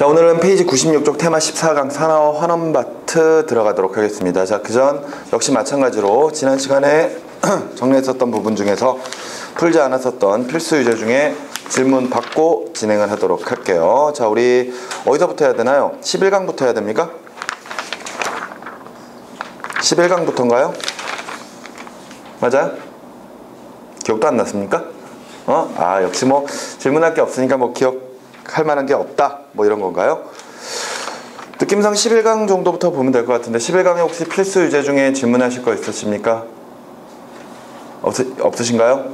자, 오늘은 페이지 96쪽 테마 14강 산화와 환원 파트 들어가도록 하겠습니다. 자, 그전 역시 마찬가지로 지난 시간에 정리했었던 부분 중에서 풀지 않았었던 필수 유제 중에 질문 받고 진행을 하도록 할게요. 자, 우리 어디서부터 해야 되나요? 11강부터 해야 됩니까? 11강부터인가요? 맞아요? 기억도 안 났습니까? 역시 뭐 질문할 게 없으니까 뭐 기억할 만한 게 없다 뭐 이런 건가요? 느낌상 11강 정도부터 보면 될 것 같은데 11강에 혹시 필수 유제 중에 질문하실 거 있으십니까? 없으신가요?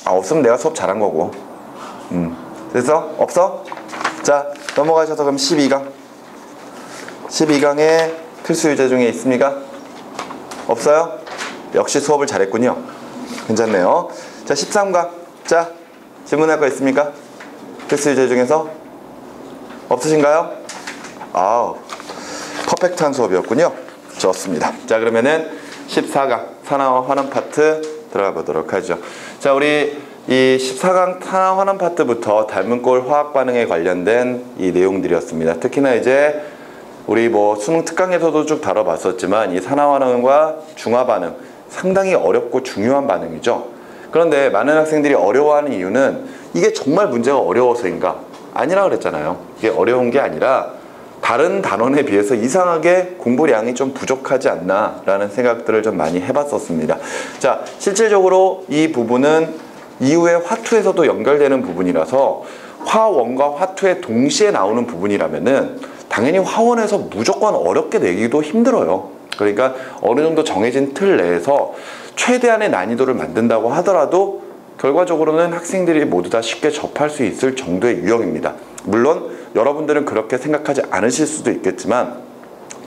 없으면 내가 수업 잘한 거고. 그래서 없어? 자, 넘어가셔서 그럼 12강 12강에 필수 유제 중에 있습니까? 없어요? 역시 수업을 잘했군요. 괜찮네요. 자, 13강. 자, 질문할 거 있습니까? 필수 유제 중에서? 없으신가요? 퍼펙트한 수업이었군요. 좋습니다. 자, 그러면은 14강 산화와 환원 파트 들어가 보도록 하죠. 자, 우리 이 14강 산화 환원 파트부터 닮은 꼴 화학 반응에 관련된 이 내용들이었습니다. 특히나 이제 우리 뭐 수능 특강에서도 쭉 다뤄봤었지만 이 산화 환원과 중화 반응 상당히 어렵고 중요한 반응이죠. 그런데 많은 학생들이 어려워하는 이유는 이게 정말 문제가 어려워서인가? 아니라 그랬잖아요. 이게 어려운 게 아니라 다른 단원에 비해서 이상하게 공부량이 좀 부족하지 않나 라는 생각들을 좀 많이 해봤었습니다. 자, 실질적으로 이 부분은 이후에 화투에서도 연결되는 부분이라서 화원과 화투에 동시에 나오는 부분이라면은 당연히 화원에서 무조건 어렵게 내기도 힘들어요. 그러니까 어느 정도 정해진 틀 내에서 최대한의 난이도를 만든다고 하더라도 결과적으로는 학생들이 모두 다 쉽게 접할 수 있을 정도의 유형입니다. 물론 여러분들은 그렇게 생각하지 않으실 수도 있겠지만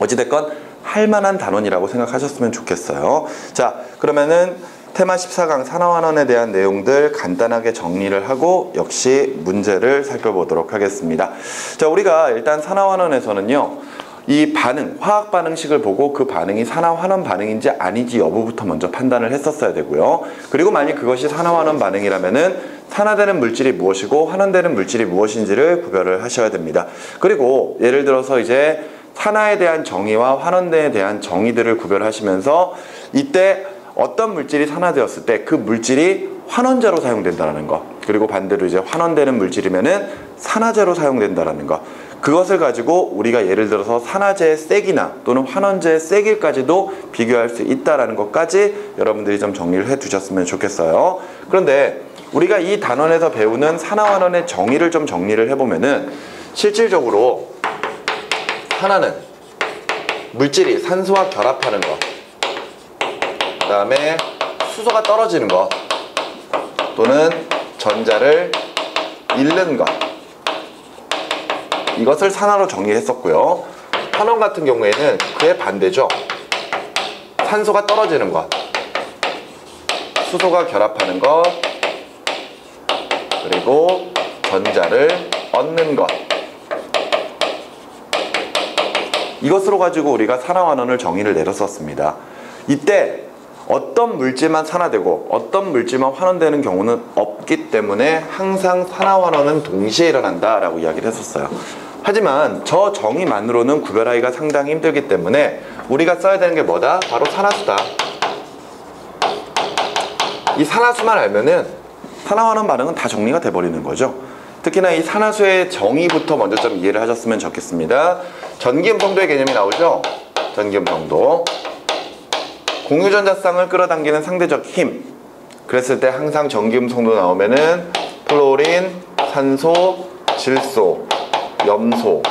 어찌됐건 할만한 단원이라고 생각하셨으면 좋겠어요. 자, 그러면은 테마 14강 산화환원에 대한 내용들 간단하게 정리를 하고 역시 문제를 살펴보도록 하겠습니다. 자, 우리가 일단 산화환원에서는요, 이 반응, 화학 반응식을 보고 그 반응이 산화환원 반응인지 아니지 여부부터 먼저 판단을 했었어야 되고요. 그리고 만약 그것이 산화환원 반응이라면은 산화되는 물질이 무엇이고 환원되는 물질이 무엇인지를 구별을 하셔야 됩니다. 그리고 예를 들어서 이제 산화에 대한 정의와 환원에 대한 정의들을 구별하시면서 이때 어떤 물질이 산화되었을 때 그 물질이 환원제로 사용된다는 것, 그리고 반대로 이제 환원되는 물질이면은 산화제로 사용된다는 것, 그것을 가지고 우리가 예를 들어서 산화제의 세기나 또는 환원제의 세기까지도 비교할 수 있다는 것까지 여러분들이 좀 정리를 해 두셨으면 좋겠어요. 그런데 우리가 이 단원에서 배우는 산화환원의 정의를 좀 정리를 해보면은 실질적으로 산화는 물질이 산소와 결합하는 것, 그 다음에 수소가 떨어지는 것 또는 전자를 잃는 것, 이것을 산화로 정의했었고요. 환원 같은 경우에는 그의 반대죠. 산소가 떨어지는 것, 수소가 결합하는 것, 그리고 전자를 얻는 것, 이것으로 가지고 우리가 산화환원을 정의를 내렸었습니다. 이때 어떤 물질만 산화되고 어떤 물질만 환원되는 경우는 없기 때문에 항상 산화환원은 동시에 일어난다 라고 이야기를 했었어요. 하지만 저 정의만으로는 구별하기가 상당히 힘들기 때문에 우리가 써야 되는 게 뭐다? 바로 산화수다. 이 산화수만 알면은 산화환원 반응은 다 정리가 돼버리는 거죠. 특히나 이 산화수의 정의부터 먼저 좀 이해를 하셨으면 좋겠습니다. 전기음성도의 개념이 나오죠? 전기음성도. 공유전자쌍을 끌어당기는 상대적 힘. 그랬을 때 항상 전기음성도 나오면은 플로린, 산소, 질소, 염소,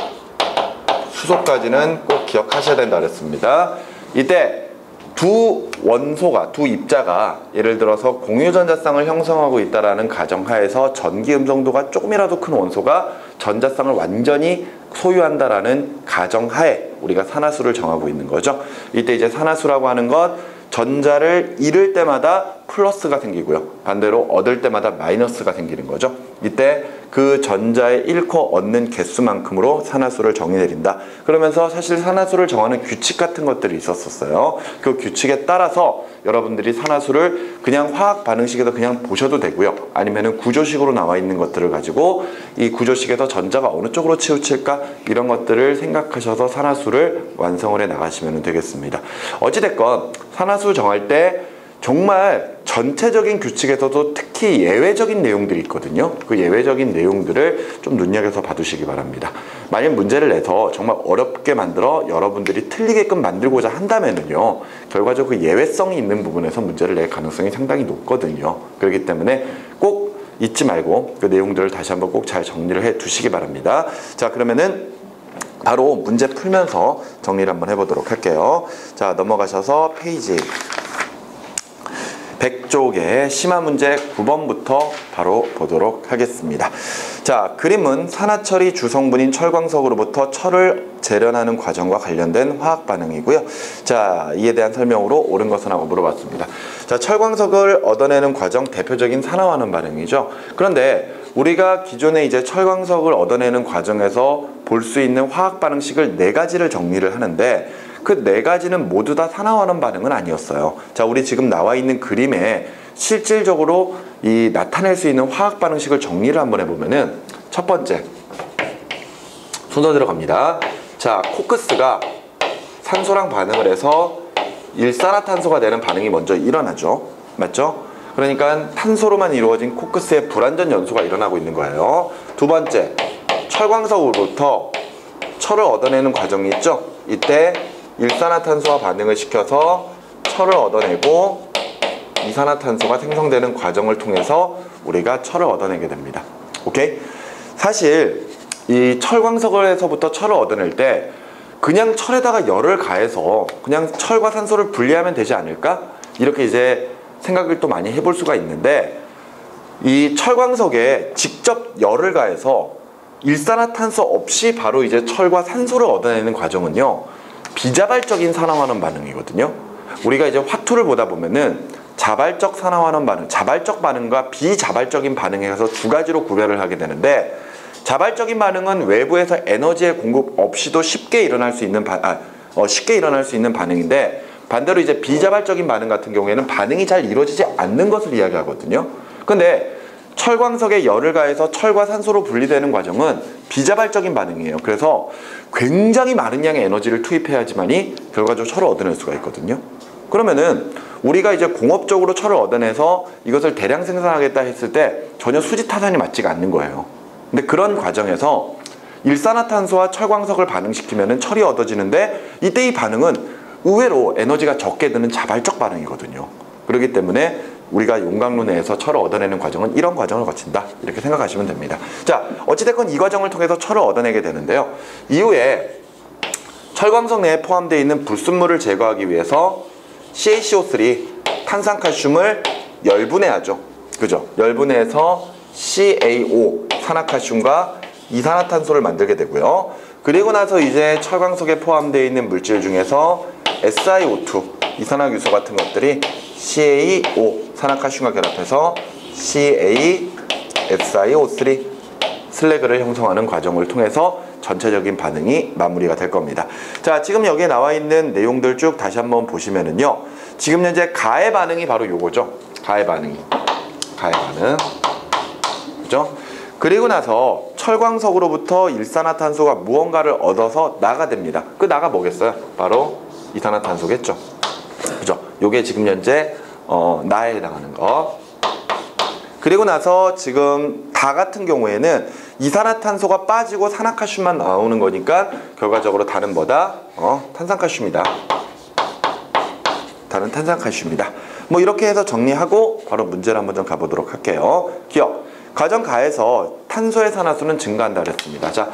수소까지는 꼭 기억하셔야 된다 그랬습니다. 이때 두 원소가, 두 입자가 예를 들어서 공유전자쌍을 형성하고 있다라는 가정하에서 전기음성도가 조금이라도 큰 원소가 전자쌍을 완전히 소유한다라는 가정하에 우리가 산화수를 정하고 있는 거죠. 이때 이제 산화수라고 하는 것, 전자를 잃을 때마다 플러스가 생기고요. 반대로 얻을 때마다 마이너스가 생기는 거죠. 이때 그 전자의 잃고 얻는 개수만큼으로 산화수를 정의 내린다. 그러면서 사실 산화수를 정하는 규칙 같은 것들이 있었어요. 그 규칙에 따라서 여러분들이 산화수를 그냥 화학 반응식에서 그냥 보셔도 되고요. 아니면은 구조식으로 나와 있는 것들을 가지고 이 구조식에서 전자가 어느 쪽으로 치우칠까 이런 것들을 생각하셔서 산화수를 완성을 해 나가시면 되겠습니다. 어찌됐건 산화수 정할 때 정말 전체적인 규칙에서도 특히 예외적인 내용들이 있거든요. 그 예외적인 내용들을 좀 눈여겨서 봐두시기 바랍니다. 만약 문제를 내서 정말 어렵게 만들어 여러분들이 틀리게끔 만들고자 한다면은요, 결과적으로 그 예외성이 있는 부분에서 문제를 낼 가능성이 상당히 높거든요. 그렇기 때문에 꼭 잊지 말고 그 내용들을 다시 한번 꼭 잘 정리를 해 두시기 바랍니다. 자, 그러면은 바로 문제 풀면서 정리를 한번 해보도록 할게요. 자, 넘어가셔서 페이지 100쪽의 심화 문제 9번부터 바로 보도록 하겠습니다. 자, 그림은 산화철이 주성분인 철광석으로부터 철을 재련하는 과정과 관련된 화학 반응이고요. 자, 이에 대한 설명으로 옳은 것은 하고 물어봤습니다. 자, 철광석을 얻어내는 과정 대표적인 산화환원 반응이죠. 그런데 우리가 기존에 이제 철광석을 얻어내는 과정에서 볼 수 있는 화학 반응식을 4가지를 정리를 하는데 그 4가지는 모두 다 산화환원 반응은 아니었어요. 자, 우리 지금 나와 있는 그림에 실질적으로 이 나타낼 수 있는 화학 반응식을 정리를 한번 해보면은 첫 번째 순서대로 갑니다. 자, 코크스가 산소랑 반응을 해서 일산화탄소가 되는 반응이 먼저 일어나죠. 맞죠? 그러니까 탄소로만 이루어진 코크스의 불완전 연소가 일어나고 있는 거예요. 두 번째, 철광석으로부터 철을 얻어내는 과정이 있죠. 이때 일산화탄소와 반응을 시켜서 철을 얻어내고 이산화탄소가 생성되는 과정을 통해서 우리가 철을 얻어내게 됩니다. 오케이? 사실 이 철광석에서부터 철을 얻어낼 때 그냥 철에다가 열을 가해서 그냥 철과 산소를 분리하면 되지 않을까? 이렇게 이제 생각을 또 많이 해볼 수가 있는데, 이 철광석에 직접 열을 가해서 일산화탄소 없이 바로 이제 철과 산소를 얻어내는 과정은요, 비자발적인 산화환원 반응이거든요. 우리가 이제 화투를 보다 보면은 자발적 산화환원 반응, 자발적 반응과 비자발적인 반응에 가서 두 가지로 구별을 하게 되는데, 자발적인 반응은 외부에서 에너지의 공급 없이도 쉽게 일어날 수 있는 반응인데, 반대로 이제 비자발적인 반응 같은 경우에는 반응이 잘 이루어지지 않는 것을 이야기하거든요. 근데 철광석에 열을 가해서 철과 산소로 분리되는 과정은 비자발적인 반응이에요. 그래서 굉장히 많은 양의 에너지를 투입해야지만이 결과적으로 철을 얻어낼 수가 있거든요. 그러면은 우리가 이제 공업적으로 철을 얻어내서 이것을 대량 생산하겠다 했을 때 전혀 수지타산이 맞지가 않는 거예요. 근데 그런 과정에서 일산화탄소와 철광석을 반응시키면은 철이 얻어지는데, 이때 이 반응은 의외로 에너지가 적게 드는 자발적 반응이거든요. 그렇기 때문에 우리가 용광로 내에서 철을 얻어내는 과정은 이런 과정을 거친다, 이렇게 생각하시면 됩니다. 자, 어찌됐건 이 과정을 통해서 철을 얻어내게 되는데요, 이후에 철광석 내에 포함되어 있는 불순물을 제거하기 위해서 CaCO3 탄산칼슘을 열분해하죠. 그죠? 열분해해서 CaO 산화칼슘과 이산화탄소를 만들게 되고요. 그리고 나서 이제 철광석에 포함되어 있는 물질 중에서 SiO2 이산화규소 같은 것들이 CaO 산화칼슘과 결합해서 CaSiO3 슬래그를 형성하는 과정을 통해서 전체적인 반응이 마무리가 될 겁니다. 자, 지금 여기에 나와 있는 내용들 쭉 다시 한번 보시면은요, 지금 현재 가해 반응이 바로 요거죠. 가해 반응. 그죠? 그리고 나서 철광석으로부터 일산화탄소가 무언가를 얻어서 나가 됩니다. 그 나가 뭐겠어요? 바로 이산화탄소겠죠. 그죠? 요게 지금 현재 나에 해당하는 거. 그리고 나서 지금 다 같은 경우에는 이산화탄소가 빠지고 산화칼슘만 나오는 거니까 결과적으로 다는 뭐다? 탄산칼슘이다. 다는 탄산칼슘이다. 뭐 이렇게 해서 정리하고 바로 문제를 한번 좀 가보도록 할게요. 기억. 과정 가에서 탄소의 산화수는 증가한다 그랬습니다. 자,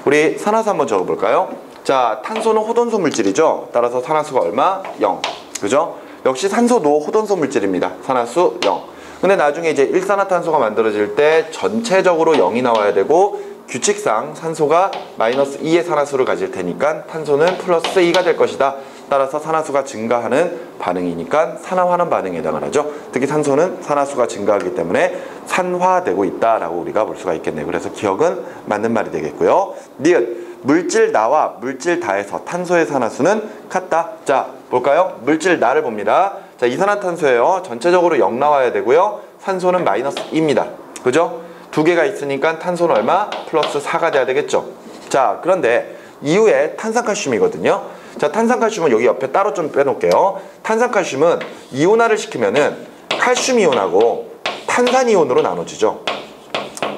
우리 산화수 한번 적어볼까요? 자, 탄소는 호돈소 물질이죠. 따라서 산화수가 얼마? 0. 그죠? 역시 산소도 호돈소 물질입니다. 산화수 0. 근데 나중에 이제 일산화탄소가 만들어질 때 전체적으로 0이 나와야 되고, 규칙상 산소가 -2의 산화수를 가질 테니까 탄소는 +2가 될 것이다. 따라서 산화수가 증가하는 반응이니까 산화환원 반응에 해당을 하죠. 특히 산소는 산화수가 증가하기 때문에 산화되고 있다라고 우리가 볼 수가 있겠네요. 그래서 기억은 맞는 말이 되겠고요. 니은 물질 나와 물질 다에서 탄소의 산화수는 같다. 자, 볼까요? 물질 나를 봅니다. 자, 이산화탄소예요. 전체적으로 0 나와야 되고요. 산소는 마이너스 2입니다. 그죠? 두 개가 있으니까 탄소는 얼마? 플러스 4가 돼야 되겠죠. 자, 그런데 이후에 탄산칼슘이거든요. 자, 탄산칼슘은 여기 옆에 따로 좀 빼놓을게요. 탄산칼슘은 이온화를 시키면은 칼슘이온하고 탄산이온으로 나눠지죠.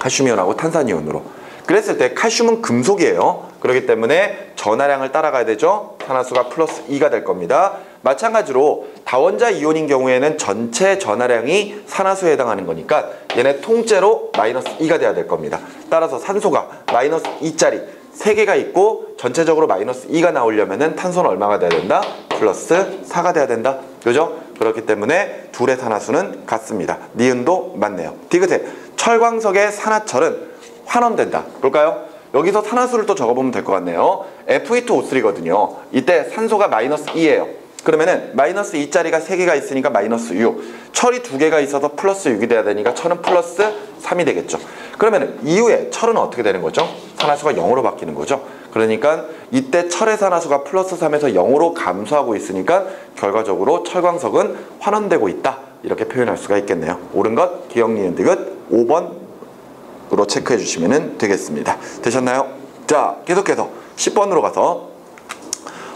칼슘이온하고 탄산이온으로. 그랬을 때 칼슘은 금속이에요. 그렇기 때문에 전하량을 따라가야 되죠. 산화수가 플러스 2가 될 겁니다. 마찬가지로 다원자 이온인 경우에는 전체 전하량이 산화수에 해당하는 거니까 얘네 통째로 마이너스 2가 돼야 될 겁니다. 따라서 산소가 마이너스 2짜리 3개가 있고 전체적으로 마이너스 2가 나오려면은 탄소는 얼마가 돼야 된다? 플러스 4가 돼야 된다. 그죠? 그렇기 때문에 둘의 산화수는 같습니다. 니은도 맞네요. 디귿에 철광석의 산화철은 환원된다. 볼까요? 여기서 산화수를 또 적어보면 될 것 같네요. Fe2O3거든요. 이때 산소가 마이너스 2예요. 그러면은 마이너스 2짜리가 3개가 있으니까 마이너스 6. 철이 2개가 있어서 플러스 6이 돼야 되니까 철은 플러스 3이 되겠죠. 그러면은 이후에 철은 어떻게 되는 거죠? 산화수가 0으로 바뀌는 거죠. 그러니까 이때 철의 산화수가 플러스 3에서 0으로 감소하고 있으니까 결과적으로 철광석은 환원되고 있다. 이렇게 표현할 수가 있겠네요. 옳은 것 기억 니은 디귿 5번으로 체크해 주시면 되겠습니다. 되셨나요? 자, 계속해서 10번으로 가서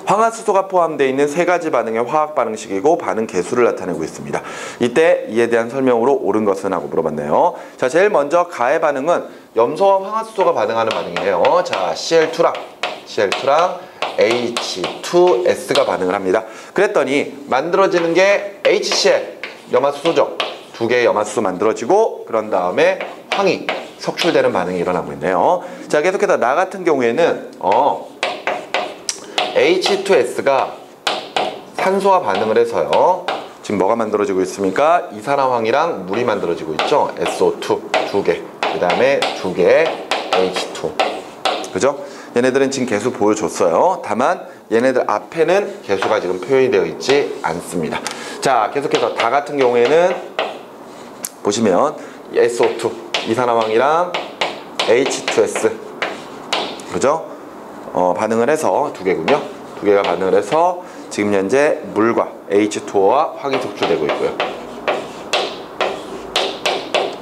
황화수소가 포함되어 있는 세 가지 반응의 화학 반응식이고 반응 개수를 나타내고 있습니다. 이때 이에 대한 설명으로 옳은 것은 하고 물어봤네요. 자, 제일 먼저 가의 반응은 염소와 황화수소가 반응하는 반응이에요. 자, CL2랑 H2S가 반응을 합니다. 그랬더니 만들어지는 게 HCl, 염화수소죠. 두 개의 염화수소 만들어지고 그런 다음에 황이 석출되는 반응이 일어나고 있네요. 자, 계속해서 나 같은 경우에는 H2S가 산소와 반응을 해서요. 지금 뭐가 만들어지고 있습니까? 이산화황이랑 물이 만들어지고 있죠. SO2 두 개, 그 다음에 두 개 H2. 그죠? 얘네들은 지금 개수 보여줬어요. 다만 얘네들 앞에는 개수가 지금 표현이 되어 있지 않습니다. 자, 계속해서 다 같은 경우에는 보시면 SO2 이산화황이랑 H2S 그죠? 반응을 해서 두 개군요. 두 개가 반응을 해서 지금 현재 물과 H2O와 황이 석출되고 있고요.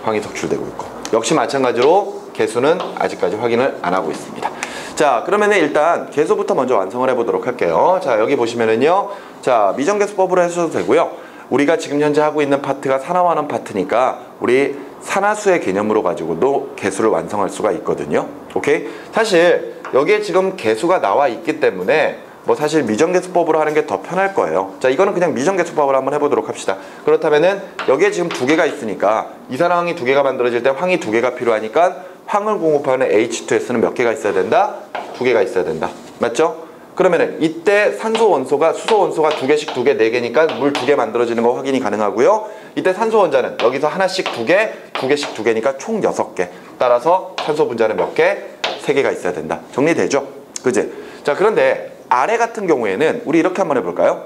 황이 석출되고 있고 역시 마찬가지로 개수는 아직까지 확인을 안 하고 있습니다. 자, 그러면은 일단 개수부터 먼저 완성을 해보도록 할게요. 자, 여기 보시면은요. 자, 미정개수법으로 하셔도 되고요. 우리가 지금 현재 하고 있는 파트가 산화환원 파트니까 우리 산화수의 개념으로 가지고도 개수를 완성할 수가 있거든요. 오케이? 사실 여기에 지금 개수가 나와 있기 때문에 뭐 사실 미정개수법으로 하는 게 더 편할 거예요. 자, 이거는 그냥 미정개수법으로 한번 해보도록 합시다. 그렇다면은 여기에 지금 두 개가 있으니까 이산화황이 두 개가 만들어질 때 황이 두 개가 필요하니까 황을 공급하는 H2S는 몇 개가 있어야 된다? 두 개가 있어야 된다. 맞죠? 그러면은 이때 산소 원소가 수소 원소가 두 개씩 두 개, 네 개니까 물 두 개 만들어지는 거 확인이 가능하고요. 이때 산소 원자는 여기서 하나씩 두 개, 두 개씩 두 개니까 총 6개. 따라서 산소 분자는 몇 개? 3개가 있어야 된다. 정리되죠? 그지? 자, 그런데 아래 같은 경우에는 우리 이렇게 한번 해볼까요?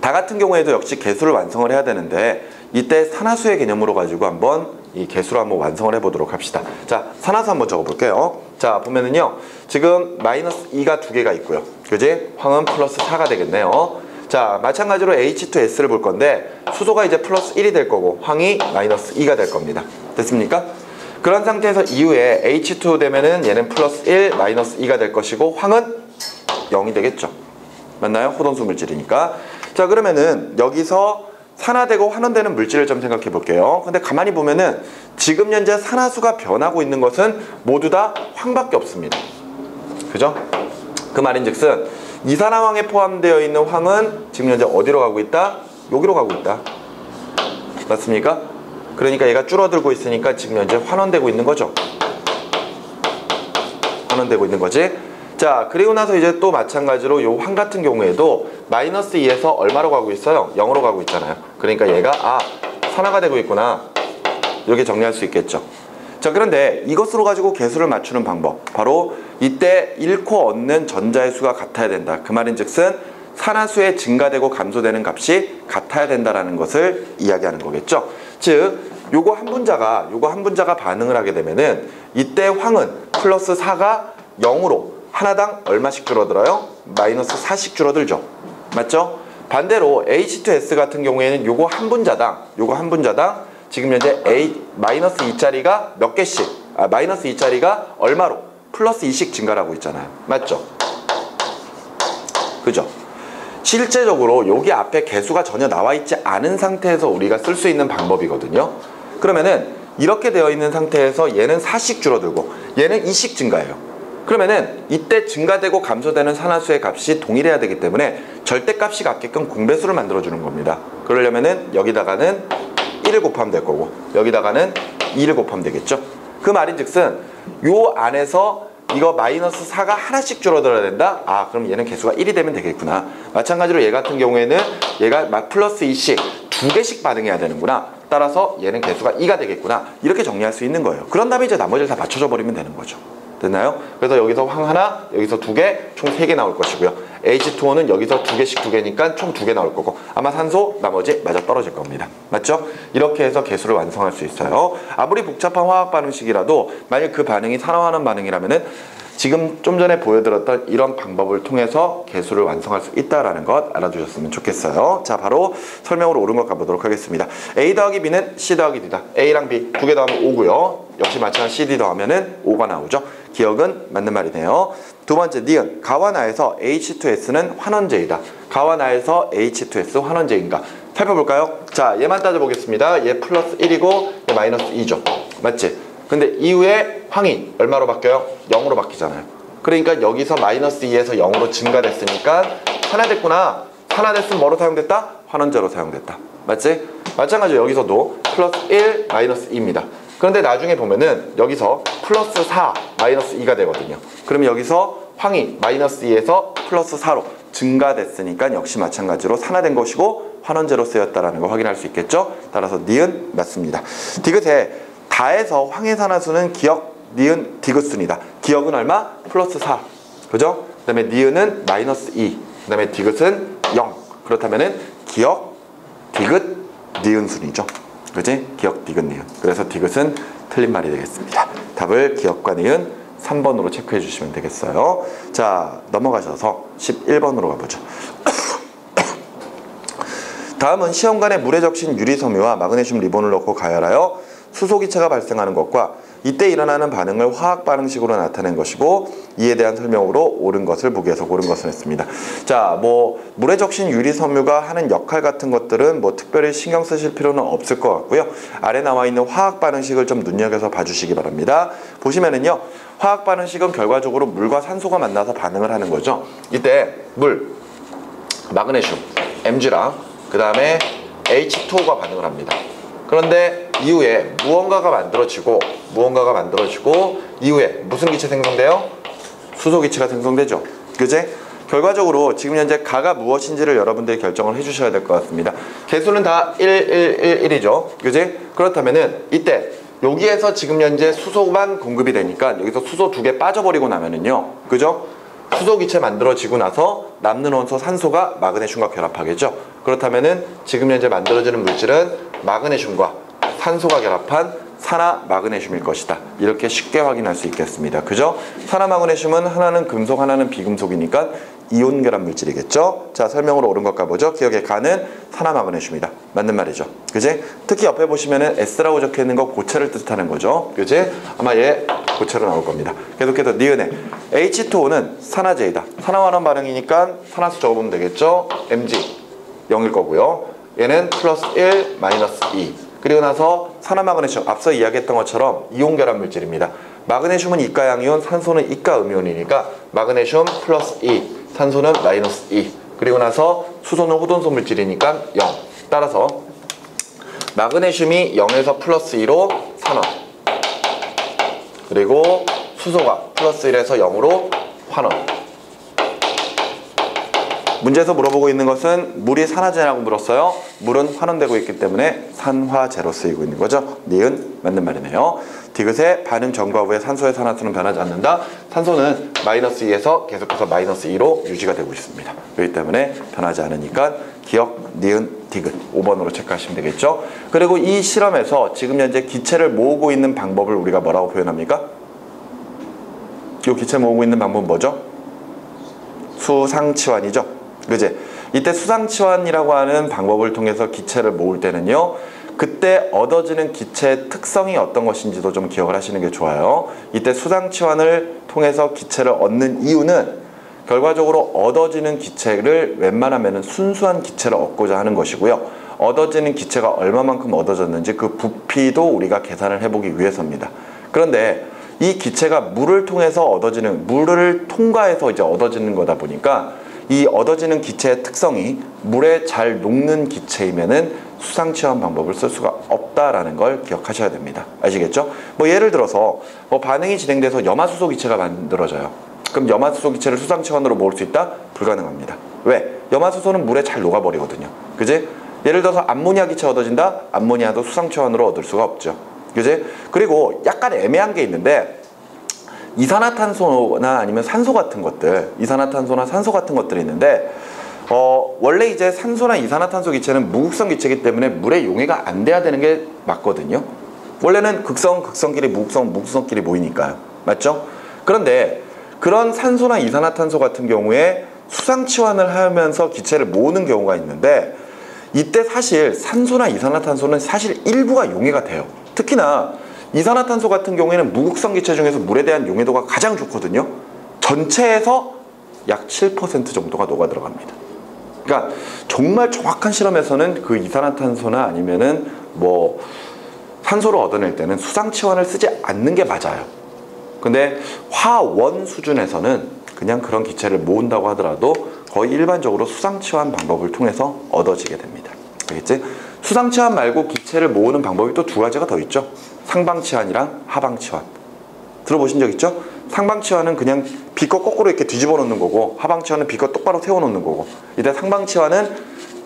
다 같은 경우에도 역시 개수를 완성을 해야 되는데 이때 산화수의 개념으로 가지고 한번 이 개수를 한번 완성을 해보도록 합시다. 자, 산화수 한번 적어볼게요. 자, 보면은요. 지금 마이너스 2가 두 개가 있고요. 그지? 황은 플러스 4가 되겠네요. 자, 마찬가지로 H2S를 볼 건데 수소가 이제 플러스 1이 될 거고 황이 마이너스 2가 될 겁니다. 됐습니까? 그런 상태에서 이후에 H2 되면은 얘는 플러스 1, 마이너스 2가 될 것이고 황은 0이 되겠죠. 맞나요? 호돈수 물질이니까. 자, 그러면은 여기서 산화되고 환원되는 물질을 좀 생각해 볼게요. 근데 가만히 보면은 지금 현재 산화수가 변하고 있는 것은 모두 다 황밖에 없습니다. 그죠? 그 말인즉슨 이산화황에 포함되어 있는 황은 지금 현재 어디로 가고 있다? 여기로 가고 있다. 맞습니까? 그러니까 얘가 줄어들고 있으니까 지금 현재 환원되고 있는 거죠. 환원되고 있는 거지. 자, 그리고 나서 이제 또 마찬가지로 요 황 같은 경우에도 마이너스 2에서 얼마로 가고 있어요? 0으로 가고 있잖아요. 그러니까 얘가 산화가 되고 있구나. 이렇게 정리할 수 있겠죠. 자, 그런데 이것으로 가지고 개수를 맞추는 방법, 바로 이때 잃고 얻는 전자의 수가 같아야 된다. 그 말인즉슨 산화수의 증가되고 감소되는 값이 같아야 된다는 것을 이야기하는 거겠죠. 즉 요거 한 분자가 반응을 하게 되면은 이때 황은 플러스 4가 0으로 하나당 얼마씩 줄어들어요? 마이너스 4씩 줄어들죠. 맞죠? 반대로 H2S 같은 경우에는 요거 한 분자당 지금 현재 마이너스 2짜리가 몇 개씩, 마이너스 2짜리가 얼마로? 플러스 2씩 증가를 하고 있잖아요. 맞죠? 그죠? 실제적으로 여기 앞에 개수가 전혀 나와 있지 않은 상태에서 우리가 쓸 수 있는 방법이거든요. 그러면은 이렇게 되어 있는 상태에서 얘는 4씩 줄어들고 얘는 2씩 증가해요. 그러면은 이때 증가되고 감소되는 산화수의 값이 동일해야 되기 때문에 절대값이 같게끔 공배수를 만들어주는 겁니다. 그러려면은 여기다가는 1을 곱하면 될 거고 여기다가는 2를 곱하면 되겠죠. 그 말인즉슨 요 안에서 이거 마이너스 4가 하나씩 줄어들어야 된다? 아, 그럼 얘는 개수가 1이 되면 되겠구나. 마찬가지로 얘 같은 경우에는 얘가 플러스 2씩 2개씩 반응해야 되는구나. 따라서 얘는 개수가 2가 되겠구나. 이렇게 정리할 수 있는 거예요. 그런 다음에 이제 나머지를 다 맞춰줘 버리면 되는 거죠. 됐나요? 그래서 여기서 황 하나, 여기서 2개, 총 3개 나올 것이고요. H2O는 여기서 2개씩 2개니까 총 2개 나올 거고 아마 산소, 나머지 맞아 떨어질 겁니다. 맞죠? 이렇게 해서 개수를 완성할 수 있어요. 아무리 복잡한 화학 반응식이라도 만약 그 반응이 산화하는 반응이라면은 지금 좀 전에 보여드렸던 이런 방법을 통해서 개수를 완성할 수 있다는 것 알아두셨으면 좋겠어요. 자, 바로 설명으로 옳은 것 가보도록 하겠습니다. A 더하기 B는 C 더하기 D다. A랑 B 2개 더하면 5고요. 역시 마찬가지 CD 더하면은 5가 나오죠. 기억은 맞는 말이네요. 두 번째, 니은. 가와 나에서 H2S는 환원제이다. 가와 나에서 H2S 환원제인가? 살펴볼까요? 자, 얘만 따져보겠습니다. 얘 플러스 1이고 얘 마이너스 2죠. 맞지? 근데 이후에 황이 얼마로 바뀌어요? 0으로 바뀌잖아요. 그러니까 여기서 마이너스 2에서 0으로 증가됐으니까 산화됐구나. 산화됐으면 뭐로 사용됐다? 환원제로 사용됐다. 맞지? 마찬가지로 여기서도 플러스 1, 마이너스 2입니다. 그런데 나중에 보면은 여기서 플러스 4, 마이너스 2가 되거든요. 그러면 여기서 황이 마이너스 2에서 플러스 4로 증가됐으니까 역시 마찬가지로 산화된 것이고 환원제로 쓰였다는 걸 확인할 수 있겠죠? 따라서 니은 맞습니다. 디귿에 다에서 황의 산화수는 기억, 니은, 디귿순이다. 기억은 얼마? 플러스 4. 그죠? 그 다음에 니은은 마이너스 2. 그 다음에 디귿은 0. 그렇다면은 기억, 디귿, 니은 순이죠. 그지? 기억, 디귿, 니은. 그래서 디귿은 틀린 말이 되겠습니다. 답을 기억과 니은 3번으로 체크해 주시면 되겠어요. 자, 넘어가셔서 11번으로 가보죠. 다음은 시험관에 물에 적신 유리섬유와 마그네슘 리본을 넣고 가열하여 수소기체가 발생하는 것과 이때 일어나는 반응을 화학 반응식으로 나타낸 것이고 이에 대한 설명으로 옳은 것을 보기에서 고른 것을 했습니다. 자, 물에 적신 유리섬유가 하는 역할 같은 것들은 특별히 신경 쓰실 필요는 없을 것 같고요. 아래 나와 있는 화학 반응식을 좀 눈여겨서 봐주시기 바랍니다. 보시면은요, 화학 반응식은 결과적으로 물과 산소가 만나서 반응을 하는 거죠. 이때 물, 마그네슘, Mg랑 그 다음에 H2O가 반응을 합니다. 그런데 이후에 무언가가 만들어지고 이후에 무슨 기체 생성돼요? 수소 기체가 생성되죠. 그제? 결과적으로 지금 현재 가가 무엇인지를 여러분들이 결정을 해주셔야 될 것 같습니다. 개수는 다 1, 1, 1, 1이죠. 그지? 그렇다면은 이때 여기에서 지금 현재 수소만 공급이 되니까 여기서 수소 2개 빠져버리고 나면은요. 그죠? 수소 기체 만들어지고 나서 남는 원소 산소가 마그네슘과 결합하겠죠. 그렇다면은 지금 현재 만들어지는 물질은 마그네슘과 산소가 결합한 산화 마그네슘일 것이다. 이렇게 쉽게 확인할 수 있겠습니다. 그죠? 산화 마그네슘은 하나는 금속, 하나는 비금속이니까 이온 결합 물질이겠죠. 자, 설명으로 옳은 것 가보죠. 기억에 가는 산화 마그네슘이다. 맞는 말이죠. 그지? 특히 옆에 보시면은 S라고 적혀 있는 거 고체를 뜻하는 거죠. 그지? 아마 얘 고체로 나올 겁니다. 계속해서 니은에 H2O는 산화제이다. 산화환원 반응이니까 산화수 적어보면 되겠죠. Mg 0일 거고요. 얘는 플러스 1, 마이너스 2. 그리고 나서 산화 마그네슘, 앞서 이야기했던 것처럼 이온 결합 물질입니다. 마그네슘은 이가 양이온, 산소는 이가 음이온이니까 마그네슘 플러스 2, 산소는 마이너스 2. 그리고 나서 수소는 호돈소 물질이니까 0. 따라서 마그네슘이 0에서 플러스 2로 산화, 그리고 수소가 플러스 1에서 0으로 환원. 문제에서 물어보고 있는 것은 물이 산화제라고 물었어요. 물은 환원되고 있기 때문에 산화제로 쓰이고 있는 거죠. 니은 맞는 말이네요. 디귿의 반응 전과 후에 산소의 산화수는 변하지 않는다. 산소는 마이너스 2에서 계속해서 마이너스 2로 유지가 되고 있습니다. 그렇기 때문에 변하지 않으니까 기억, 니은, 디귿 5번으로 체크하시면 되겠죠. 그리고 이 실험에서 지금 현재 기체를 모으고 있는 방법을 우리가 뭐라고 표현합니까? 이 기체 모으고 있는 방법은 뭐죠? 수상치환이죠. 그지? 이때 수상치환이라고 하는 방법을 통해서 기체를 모을 때는요, 그때 얻어지는 기체의 특성이 어떤 것인지도 좀 기억을 하시는 게 좋아요. 이때 수상치환을 통해서 기체를 얻는 이유는 결과적으로 얻어지는 기체를 웬만하면 순수한 기체를 얻고자 하는 것이고요. 얻어지는 기체가 얼마만큼 얻어졌는지 그 부피도 우리가 계산을 해보기 위해서입니다. 그런데 이 기체가 물을 통해서 얻어지는, 물을 통과해서 이제 얻어지는 거다 보니까 이 얻어지는 기체의 특성이 물에 잘 녹는 기체이면은 수상치환 방법을 쓸 수가 없다라는 걸 기억하셔야 됩니다. 아시겠죠? 뭐 예를 들어서 뭐 반응이 진행돼서 염화수소 기체가 만들어져요. 그럼 염화수소 기체를 수상치환으로 모을 수 있다? 불가능합니다. 왜? 염화수소는 물에 잘 녹아버리거든요. 그지? 예를 들어서 암모니아 기체 얻어진다? 암모니아도 수상치환으로 얻을 수가 없죠. 그지? 그리고 약간 애매한 게 있는데 이산화탄소나 아니면 산소 같은 것들, 이산화탄소나 산소 같은 것들이 있는데 원래 이제 산소나 이산화탄소 기체는 무극성 기체이기 때문에 물에 용해가 안 돼야 되는 게 맞거든요. 원래는 극성끼리 무극성끼리 모이니까요. 맞죠? 그런데 그런 산소나 이산화탄소 같은 경우에 수상치환을 하면서 기체를 모으는 경우가 있는데 이때 사실 산소나 이산화탄소는 사실 일부가 용해가 돼요. 특히나 이산화탄소 같은 경우에는 무극성 기체 중에서 물에 대한 용해도가 가장 좋거든요. 전체에서 약 7% 정도가 녹아 들어갑니다. 그러니까 정말 정확한 실험에서는 그 이산화탄소나 아니면은 뭐 산소를 얻어낼 때는 수상치환을 쓰지 않는 게 맞아요. 근데 화원 수준에서는 그냥 그런 기체를 모은다고 하더라도 거의 일반적으로 수상치환 방법을 통해서 얻어지게 됩니다. 알겠지? 수상치환 말고 기체를 모으는 방법이 또 두 가지가 더 있죠. 상방치환이랑 하방치환. 들어보신 적 있죠? 상방치환은 그냥 비커 거꾸로 이렇게 뒤집어 놓는 거고, 하방치환은 비커 똑바로 세워 놓는 거고. 이때 상방치환은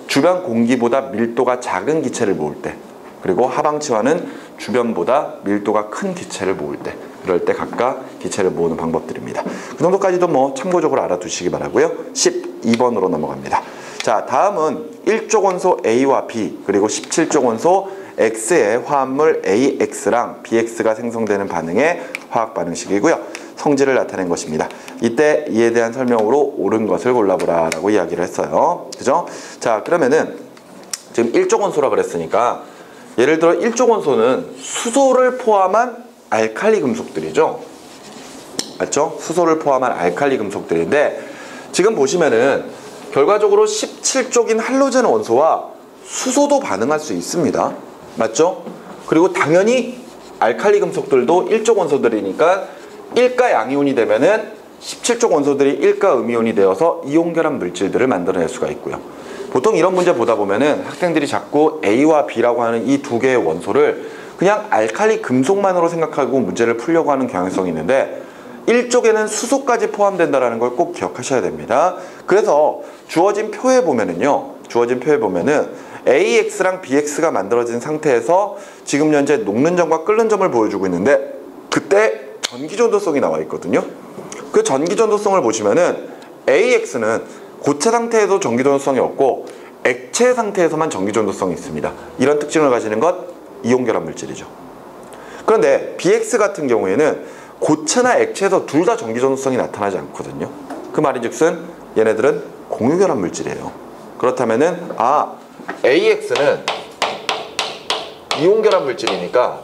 주변 공기보다 밀도가 작은 기체를 모을 때, 그리고 하방치환은 주변보다 밀도가 큰 기체를 모을 때, 그럴 때 각각 기체를 모으는 방법들입니다. 그 정도까지도 뭐 참고적으로 알아두시기 바라고요. 12번으로 넘어갑니다. 자, 다음은 1족 원소 A와 B 그리고 17족 원소 X의 화합물 AX랑 BX가 생성되는 반응의 화학 반응식이고요. 성질을 나타낸 것입니다. 이때 이에 대한 설명으로 옳은 것을 골라보라 라고 이야기를 했어요. 그죠? 자, 그러면은 지금 1족 원소라 그랬으니까 예를 들어 1족 원소는 수소를 포함한 알칼리 금속들이죠. 맞죠? 수소를 포함한 알칼리 금속들인데 지금 보시면은 결과적으로 17족인 할로젠 원소와 수소도 반응할 수 있습니다. 맞죠? 그리고 당연히 알칼리 금속들도 1족 원소들이니까 1가 양이온이 되면은 17족 원소들이 1가 음이온이 되어서 이온결합 물질들을 만들어낼 수가 있고요. 보통 이런 문제 보다 보면은 학생들이 자꾸 A와 B라고 하는 이 두 개의 원소를 그냥 알칼리 금속만으로 생각하고 문제를 풀려고 하는 경향성이 있는데 1쪽에는 수소까지 포함된다는 걸 꼭 기억하셔야 됩니다. 그래서 주어진 표에 보면은요, AX랑 BX가 만들어진 상태에서 지금 현재 녹는 점과 끓는 점을 보여주고 있는데 그때 전기전도성이 나와 있거든요. 그 전기전도성을 보시면은 AX는 고체 상태에도 전기전도성이 없고 액체 상태에서만 전기전도성이 있습니다. 이런 특징을 가지는 것 이온결합 물질이죠. 그런데 BX 같은 경우에는 고체나 액체에서 둘 다 전기전도성이 나타나지 않거든요. 그 말인즉슨 얘네들은 공유결합 물질이에요. 그렇다면은 AX는 이온결합 물질이니까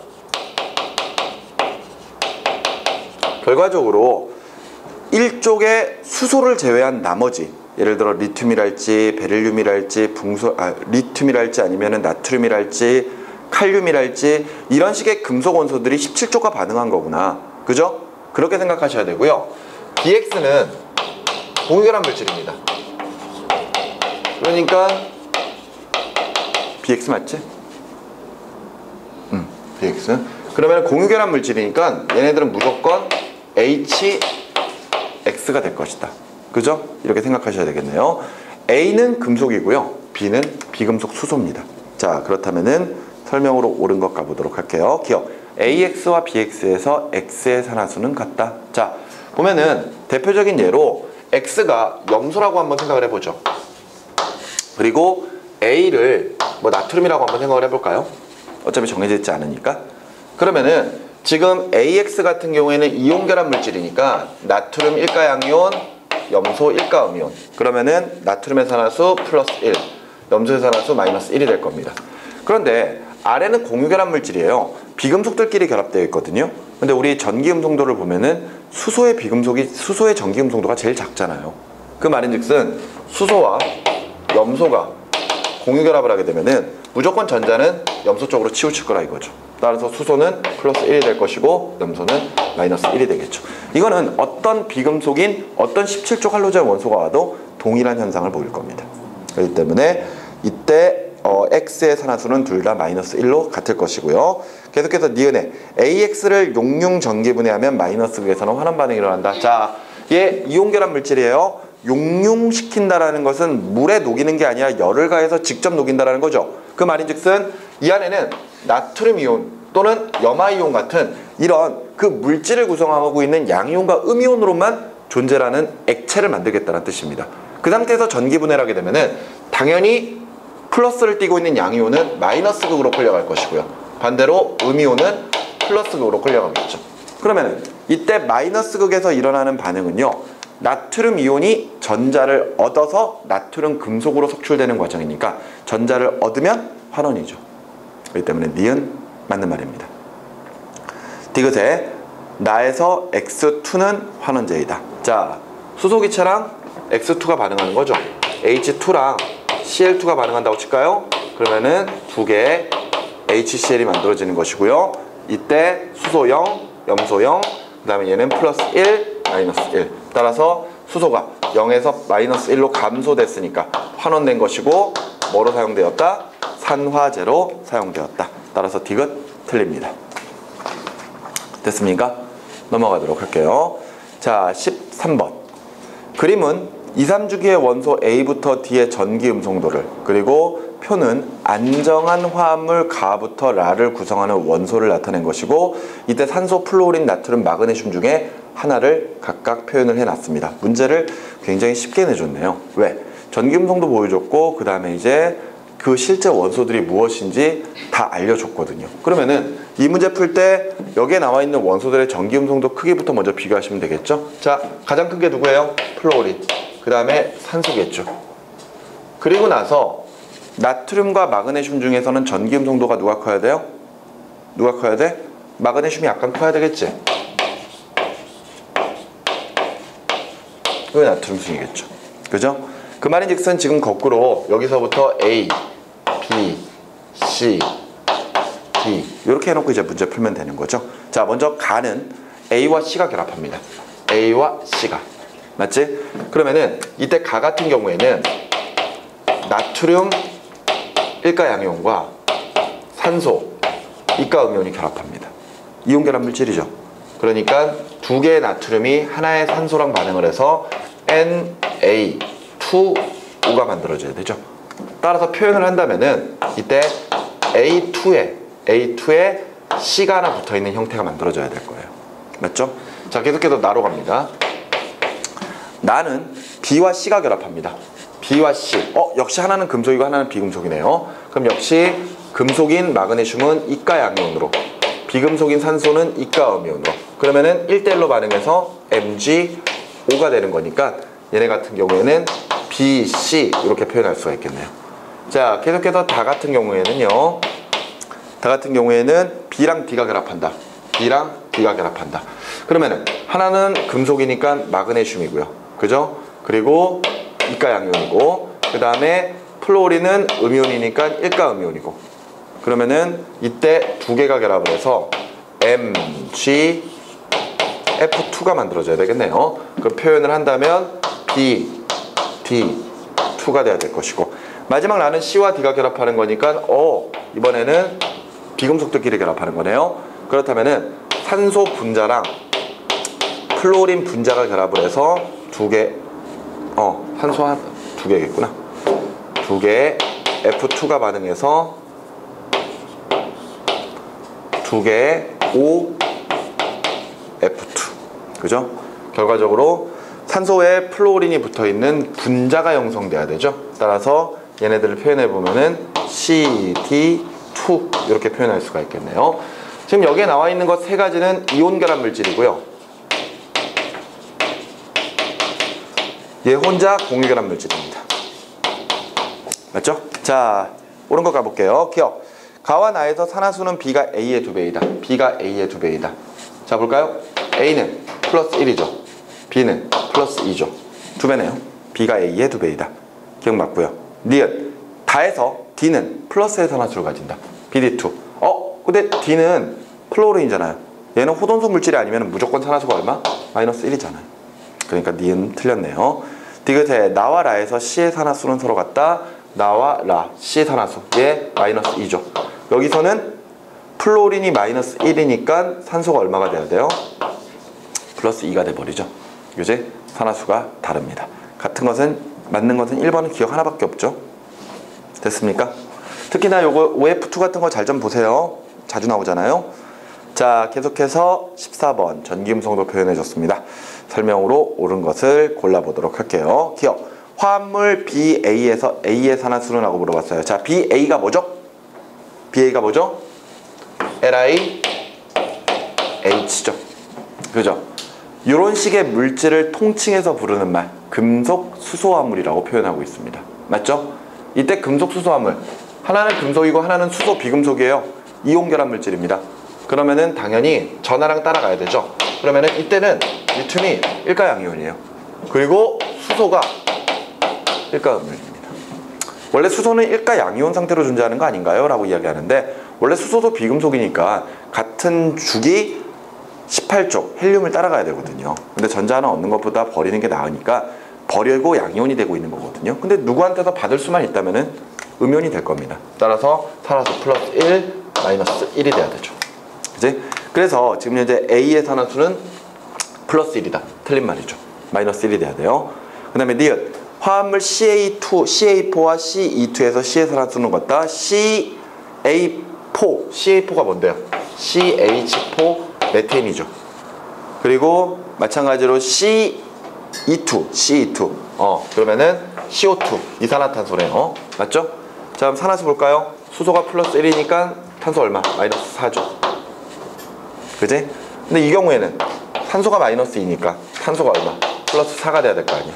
결과적으로 1쪽에 수소를 제외한 나머지 예를 들어 리튬이랄지 베릴륨이랄지 리튬이랄지 아니면은 나트륨이랄지 칼륨이랄지 이런 식의 금속 원소들이 17족과 반응한 거구나. 그죠? 그렇게 생각하셔야 되고요. BX는 공유결합 물질입니다. 그러니까 BX 맞지? BX. 그러면 공유결합 물질이니까 얘네들은 무조건 HX가 될 것이다. 그죠? 이렇게 생각하셔야 되겠네요. A는 금속이고요. B는 비금속 수소입니다. 자, 그렇다면은 설명으로 옳은 것 가보도록 할게요. 기억. AX와 BX에서 X의 산화수는 같다. 자, 보면은 대표적인 예로 X가 염소라고 한번 생각을 해보죠. 그리고 A를 뭐 나트륨이라고 한번 생각을 해볼까요? 어차피 정해져 있지 않으니까. 그러면은 지금 AX 같은 경우에는 이온결합 물질이니까 나트륨 1가양이온, 염소 1가음이온. 그러면은 나트륨의 산화수 플러스 1, 염소의 산화수 마이너스 1이 될 겁니다. 그런데 아래는 공유결합 물질이에요. 비금속들끼리 결합되어 있거든요. 근데 우리 전기음성도를 보면은 수소의 전기음성도가 제일 작잖아요. 그 말인즉슨 수소와 염소가 공유결합을 하게 되면은 무조건 전자는 염소 쪽으로 치우칠 거라 이거죠. 따라서 수소는 플러스 1이 될 것이고 염소는 마이너스 1이 되겠죠. 이거는 어떤 비금속인 어떤 17조 할로젠 원소가 와도 동일한 현상을 보일 겁니다. 그렇기 때문에 이때 X의 산화수는 둘 다 마이너스 1로 같을 것이고요. 계속해서 니은에 AX를 용융 전기분해하면 마이너스 극에서는 환원 반응이 일어난다. 자, 얘 이온결합 물질이에요. 용융시킨다라는 것은 물에 녹이는 게 아니라 열을 가해서 직접 녹인다라는 거죠. 그 말인즉슨 이 안에는 나트륨 이온 또는 염화이온 같은 이런 그 물질을 구성하고 있는 양이온과 음이온으로만 존재하는 액체를 만들겠다는 뜻입니다. 그 상태에서 전기분해를 하게 되면은 당연히 플러스를 띠고 있는 양이온은 마이너스 극으로 끌려갈 것이고요. 반대로 음이온은 플러스 극으로 끌려가겠죠. 그러면 이때 마이너스 극에서 일어나는 반응은요, 나트륨 이온이 전자를 얻어서 나트륨 금속으로 석출되는 과정이니까 전자를 얻으면 환원이죠. 그렇기 때문에 니은 맞는 말입니다. 디귿에 나에서 X2는 환원제이다. 자, 수소기체랑 X2가 반응하는 거죠. H2랑 Cl2가 반응한다고 칠까요? 그러면은 두 개의 HCl이 만들어지는 것이고요. 이때 수소 0, 염소 0, 그 다음에 얘는 플러스 1, 마이너스 1. 따라서 수소가 0에서 마이너스 1로 감소됐으니까 환원된 것이고 뭐로 사용되었다? 산화제로 사용되었다. 따라서 디귿 틀립니다. 됐습니까? 넘어가도록 할게요. 자, 13번. 그림은 2, 3주기의 원소 A부터 D의 전기 음성도를, 그리고 표는 안정한 화합물 가부터 라를 구성하는 원소를 나타낸 것이고, 이때 산소, 플로린, 나트륨, 마그네슘 중에 하나를 각각 표현을 해놨습니다. 문제를 굉장히 쉽게 내줬네요. 왜? 전기 음성도 보여줬고 그 다음에 이제 그 실제 원소들이 무엇인지 다 알려줬거든요. 그러면은 이 문제 풀 때 여기에 나와 있는 원소들의 전기 음성도 크기부터 먼저 비교하시면 되겠죠. 자, 가장 큰 게 누구예요? 플로린. 그 다음에 산소겠죠. 그리고 나서 나트륨과 마그네슘 중에서는 전기 음성도가 누가 커야 돼요? 누가 커야 돼? 마그네슘이 약간 커야 되겠지. 그 나트륨 순이겠죠. 그죠? 그 말인즉슨 지금 거꾸로 여기서부터 A, B, C, D 이렇게 해놓고 이제 문제 풀면 되는 거죠. 자, 먼저 가는 A와 C가 결합합니다. A와 C가. 맞지? 그러면은 이때 가 같은 경우에는 나트륨 1가 양이온과 산소 2가 음이온이 결합합니다. 이온 결합 물질이죠. 그러니까 두 개의 나트륨이 하나의 산소랑 반응을 해서 Na2O가 만들어져야 되죠. 따라서 표현을 한다면은 이때 A2에 C가 하나 붙어있는 형태가 만들어져야 될 거예요. 맞죠? 자, 계속해서 나로 갑니다. 나는 B와 C가 결합합니다. B와 C. 역시 하나는 금속이고 하나는 비금속이네요. 그럼 역시 금속인 마그네슘은 이가 양이온으로, 비금속인 산소는 이가 음이온으로. 그러면은 1대1로 반응해서 MgO가 되는 거니까 얘네 같은 경우에는 B, C 이렇게 표현할 수가 있겠네요. 자, 계속해서 다 같은 경우에는요. 다 같은 경우에는 B랑 D가 결합한다. B랑 D가 결합한다. 그러면은 하나는 금속이니까 마그네슘이고요. 그죠? 그리고 이가 양이온이고, 그 다음에 플로린은 음이온이니까 1가 음이온이고, 그러면은 이때 두 개가 결합을 해서 MgF2가 만들어져야 되겠네요. 그 표현을 한다면 B, D, 2가 돼야 될 것이고, 마지막 나는 C와 D가 결합하는 거니까 이번에는 비금속들끼리 결합하는 거네요. 그렇다면은 산소 분자랑 플로린 분자가 결합을 해서 두 개, 두 개겠구나. 두 개의 F2가 반응해서 두 개의 OF2. 그죠? 결과적으로 산소에 플로린이 붙어있는 분자가 형성돼야 되죠. 따라서 얘네들을 표현해보면은 CD2 이렇게 표현할 수가 있겠네요. 지금 여기에 나와 있는 것 세 가지는 이온 결합 물질이고요. 얘 혼자 공유 결합 물질입니다. 맞죠? 자, 옳은 거 가볼게요. 기억. 가와 나에서 산화수는 B가 A의 2배이다. B가 A의 2배이다. 자, 볼까요? A는 플러스 1이죠. B는 플러스 2죠. 2배네요. B가 A의 2배이다. 기억 맞고요. 니은. 다해서 D는 플러스의 산화수를 가진다. BD2. 근데 D는 플로린이잖아요. 얘는 호돈소 물질이 아니면 무조건 산화수가 얼마? 마이너스 1이잖아요. 그러니까 니은 틀렸네요. 디귿에 나와 라에서 C의 산화수는 서로 같다. 나와 라, C의 산화수. 얘 마이너스 2죠. 여기서는 플로린이 마이너스 1이니까 산소가 얼마가 돼야 돼요? 플러스 2가 돼버리죠. 그지? 산화수가 다릅니다. 같은 것은, 맞는 것은 1번은 기억 하나밖에 없죠. 됐습니까? 특히나 요거 OF2 같은 거 잘 좀 보세요. 자주 나오잖아요. 자, 계속해서 14번 전기음성도 표현해줬습니다. 설명으로 옳은 것을 골라보도록 할게요. 기억. 화합물 BA에서 A의 산화수는 하고 물어봤어요. 자, BA가 뭐죠? BA가 뭐죠? LiH죠. 그죠? 이런 식의 물질을 통칭해서 부르는 말, 금속 수소화물이라고 표현하고 있습니다. 맞죠? 이때 금속 수소화물, 하나는 금속이고 하나는 수소 비금속이에요. 이온 결합 물질입니다. 그러면은 당연히 전하랑 따라가야 되죠. 그러면은 이때는 리튬이 일가양이온이에요. 그리고 수소가 일가음물입니다. 원래 수소는 일가양이온 상태로 존재하는 거 아닌가요? 라고 이야기하는데, 원래 수소도 비금속이니까 같은 주기 18쪽 헬륨을 따라가야 되거든요. 근데 전자 하나 얻는 것보다 버리는 게 나으니까 버리고 양이온이 되고 있는 거거든요. 근데 누구한테서 받을 수만 있다면은 음이온이 될 겁니다. 따라서 산화수 플러스 1, 마이너스 1이 돼야 되죠. 그치? 그래서 지금 현재 A의 산화수는 플러스 1이다. 틀린 말이죠. 마이너스 1이 돼야 돼요. 그 다음에 니은. 화합물 CA4와 CE2에서 C의 산화수는 같다. CA4가 뭔데요? CH4 메테인이죠. 그리고 마찬가지로 CE2. 그러면은 CO2 이산화탄소네요. 맞죠? 자, 그럼 산화수 볼까요? 수소가 플러스 1이니까 탄소 얼마? 마이너스 4죠. 그지? 근데 이 경우에는 산소가 마이너스 2니까 탄소가 얼마? 플러스 4가 돼야 될 거 아니야.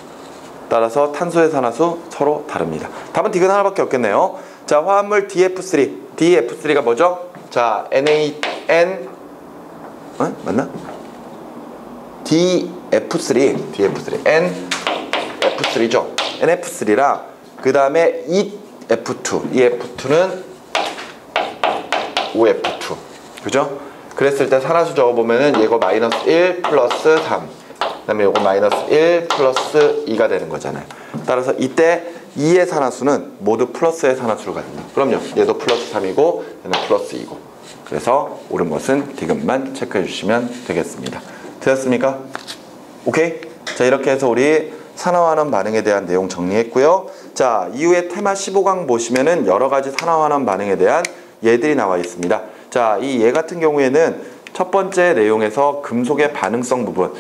따라서 탄소의 산화수 서로 다릅니다. 답은 디귿 하나밖에 없겠네요. 자, 화합물 DF3. DF3가 뭐죠? 자, NaN 맞나? DF3 NF3죠. NF3랑 그 다음에 EF2. EF2는 OF2. 그죠? 그랬을 때 산화수 적어보면은 이거 마이너스 1 플러스 3. 그 다음에 이거 마이너스 1 플러스 2가 되는 거잖아요. 따라서 이때 2의 산화수는 모두 플러스의 산화수를 가진다. 그럼요. 얘도 플러스 3이고 얘는 플러스 2고. 그래서 옳은 것은 디귿만 체크해 주시면 되겠습니다. 되었습니까? 오케이? 자, 이렇게 해서 우리 산화환원 반응에 대한 내용 정리했고요. 자, 이후에 테마 15강 보시면은 여러 가지 산화환원 반응에 대한 예들이 나와 있습니다. 자, 이 예 같은 경우에는 첫 번째 내용에서 금속의 반응성 부분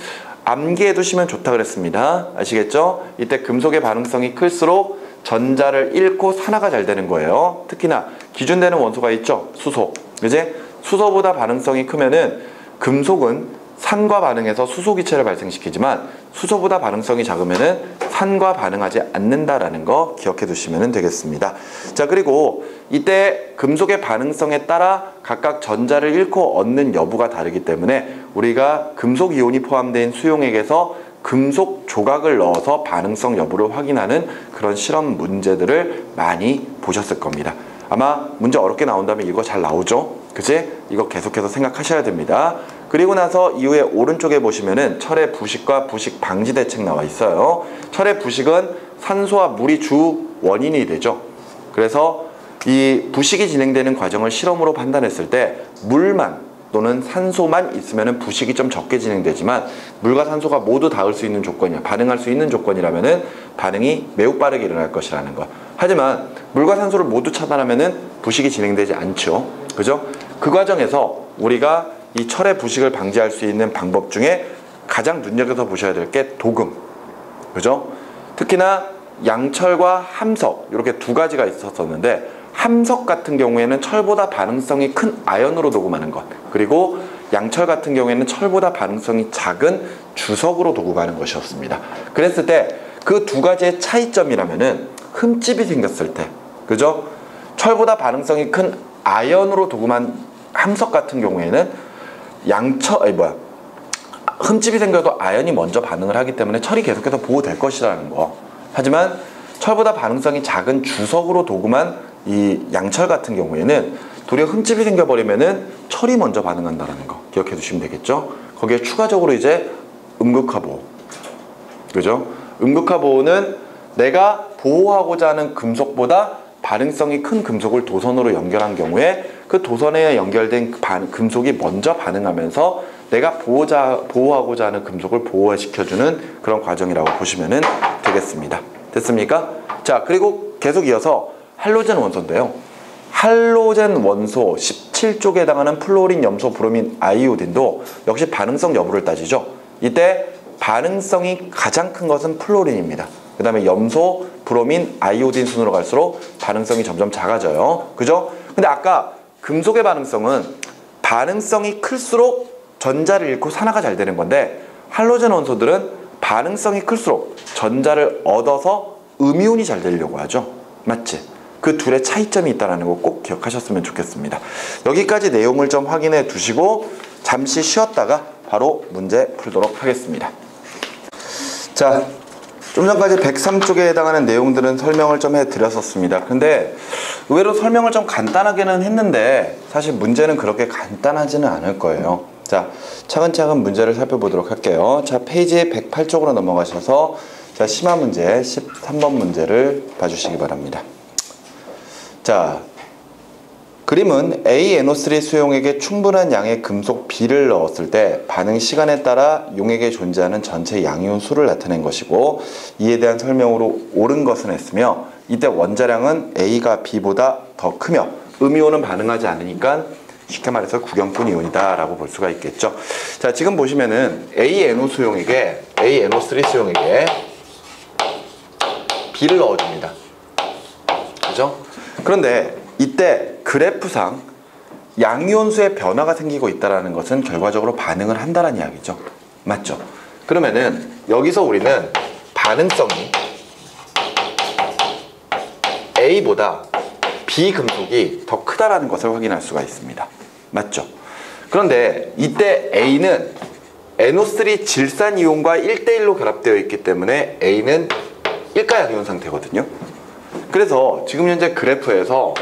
암기해 두시면 좋다 그랬습니다. 아시겠죠? 이때 금속의 반응성이 클수록 전자를 잃고 산화가 잘 되는 거예요. 특히나 기준되는 원소가 있죠? 수소. 그지? 수소보다 반응성이 크면은 금속은 산과 반응해서 수소 기체를 발생시키지만 수소보다 반응성이 작으면은 산과 반응하지 않는다라는 거 기억해 두시면 되겠습니다. 자, 그리고 이때 금속의 반응성에 따라 각각 전자를 잃고 얻는 여부가 다르기 때문에 우리가 금속 이온이 포함된 수용액에서 금속 조각을 넣어서 반응성 여부를 확인하는 그런 실험 문제들을 많이 보셨을 겁니다. 아마 문제 어렵게 나온다면 이거 잘 나오죠? 그치? 이거 계속해서 생각하셔야 됩니다. 그리고 나서 이후에 오른쪽에 보시면은 철의 부식과 부식 방지 대책 나와 있어요. 철의 부식은 산소와 물이 주 원인이 되죠. 그래서 이 부식이 진행되는 과정을 실험으로 판단했을 때 물만 또는 산소만 있으면 부식이 좀 적게 진행되지만 물과 산소가 모두 닿을 수 있는 조건이야. 반응할 수 있는 조건이라면은 반응이 매우 빠르게 일어날 것이라는 거. 하지만 물과 산소를 모두 차단하면은 부식이 진행되지 않죠. 그죠? 그 과정에서 우리가 이 철의 부식을 방지할 수 있는 방법 중에 가장 눈여겨서 보셔야 될 게 도금. 그죠? 특히나 양철과 함석 이렇게 두 가지가 있었었는데 함석 같은 경우에는 철보다 반응성이 큰 아연으로 도금하는 것, 그리고 양철 같은 경우에는 철보다 반응성이 작은 주석으로 도금하는 것이었습니다. 그랬을 때 그 두 가지의 차이점이라면은 흠집이 생겼을 때, 그죠? 철보다 반응성이 큰 아연으로 도금한 함석 같은 경우에는 흠집이 생겨도 아연이 먼저 반응을 하기 때문에 철이 계속해서 보호될 것이라는 거. 하지만 철보다 반응성이 작은 주석으로 도금한 이 양철 같은 경우에는 도리어 흠집이 생겨버리면은 철이 먼저 반응한다는 거 기억해 두시면 되겠죠. 거기에 추가적으로 이제 음극화 보호, 그죠? 음극화 보호는 내가 보호하고자 하는 금속보다 반응성이 큰 금속을 도선으로 연결한 경우에 그 도선에 연결된 금속이 먼저 반응하면서 내가 보호하고자 하는 금속을 보호시켜주는 그런 과정이라고 보시면 되겠습니다. 됐습니까? 자, 그리고 계속 이어서 할로젠 원소인데요. 할로젠 원소 17쪽에 해당하는 플로린, 염소, 브로민, 아이오딘도 역시 반응성 여부를 따지죠. 이때 반응성이 가장 큰 것은 플로린입니다. 그 다음에 염소, 브로민, 아이오딘 순으로 갈수록 반응성이 점점 작아져요. 그죠? 근데 아까 금속의 반응성은 반응성이 클수록 전자를 잃고 산화가 잘 되는 건데 할로젠 원소들은 반응성이 클수록 전자를 얻어서 음이온이 잘 되려고 하죠. 맞지? 그 둘의 차이점이 있다는 거 꼭 기억하셨으면 좋겠습니다. 여기까지 내용을 좀 확인해 두시고 잠시 쉬었다가 바로 문제 풀도록 하겠습니다. 자, 좀 전까지 103쪽에 해당하는 내용들은 설명을 좀 해드렸었습니다. 근데 의외로 설명을 좀 간단하게는 했는데 사실 문제는 그렇게 간단하지는 않을 거예요. 자, 차근차근 문제를 살펴보도록 할게요. 자, 페이지 108쪽으로 넘어가셔서 자, 심화 문제 13번 문제를 봐주시기 바랍니다. 자, 그림은 ANO3 수용액에 충분한 양의 금속 B를 넣었을 때 반응 시간에 따라 용액에 존재하는 전체 양이온 수를 나타낸 것이고 이에 대한 설명으로 옳은 것은 했으며 이때 원자량은 A가 B보다 더 크며 음이온은 반응하지 않으니까 쉽게 말해서 구경꾼 이온이다 라고 볼 수가 있겠죠. 자, 지금 보시면은 ANO 수용액에 ANO3 수용액에 B를 넣어줍니다. 그죠? 그런데 이때 그래프상 양이온수의 변화가 생기고 있다는 것은 결과적으로 반응을 한다는 이야기죠. 맞죠? 그러면은 여기서 우리는 반응성이 A보다 B 금속이 더 크다라는 것을 확인할 수가 있습니다. 맞죠? 그런데 이때 A는 NO3 질산이온과 1대1로 결합되어 있기 때문에 A는 1가 양이온 상태거든요. 그래서 지금 현재 그래프에서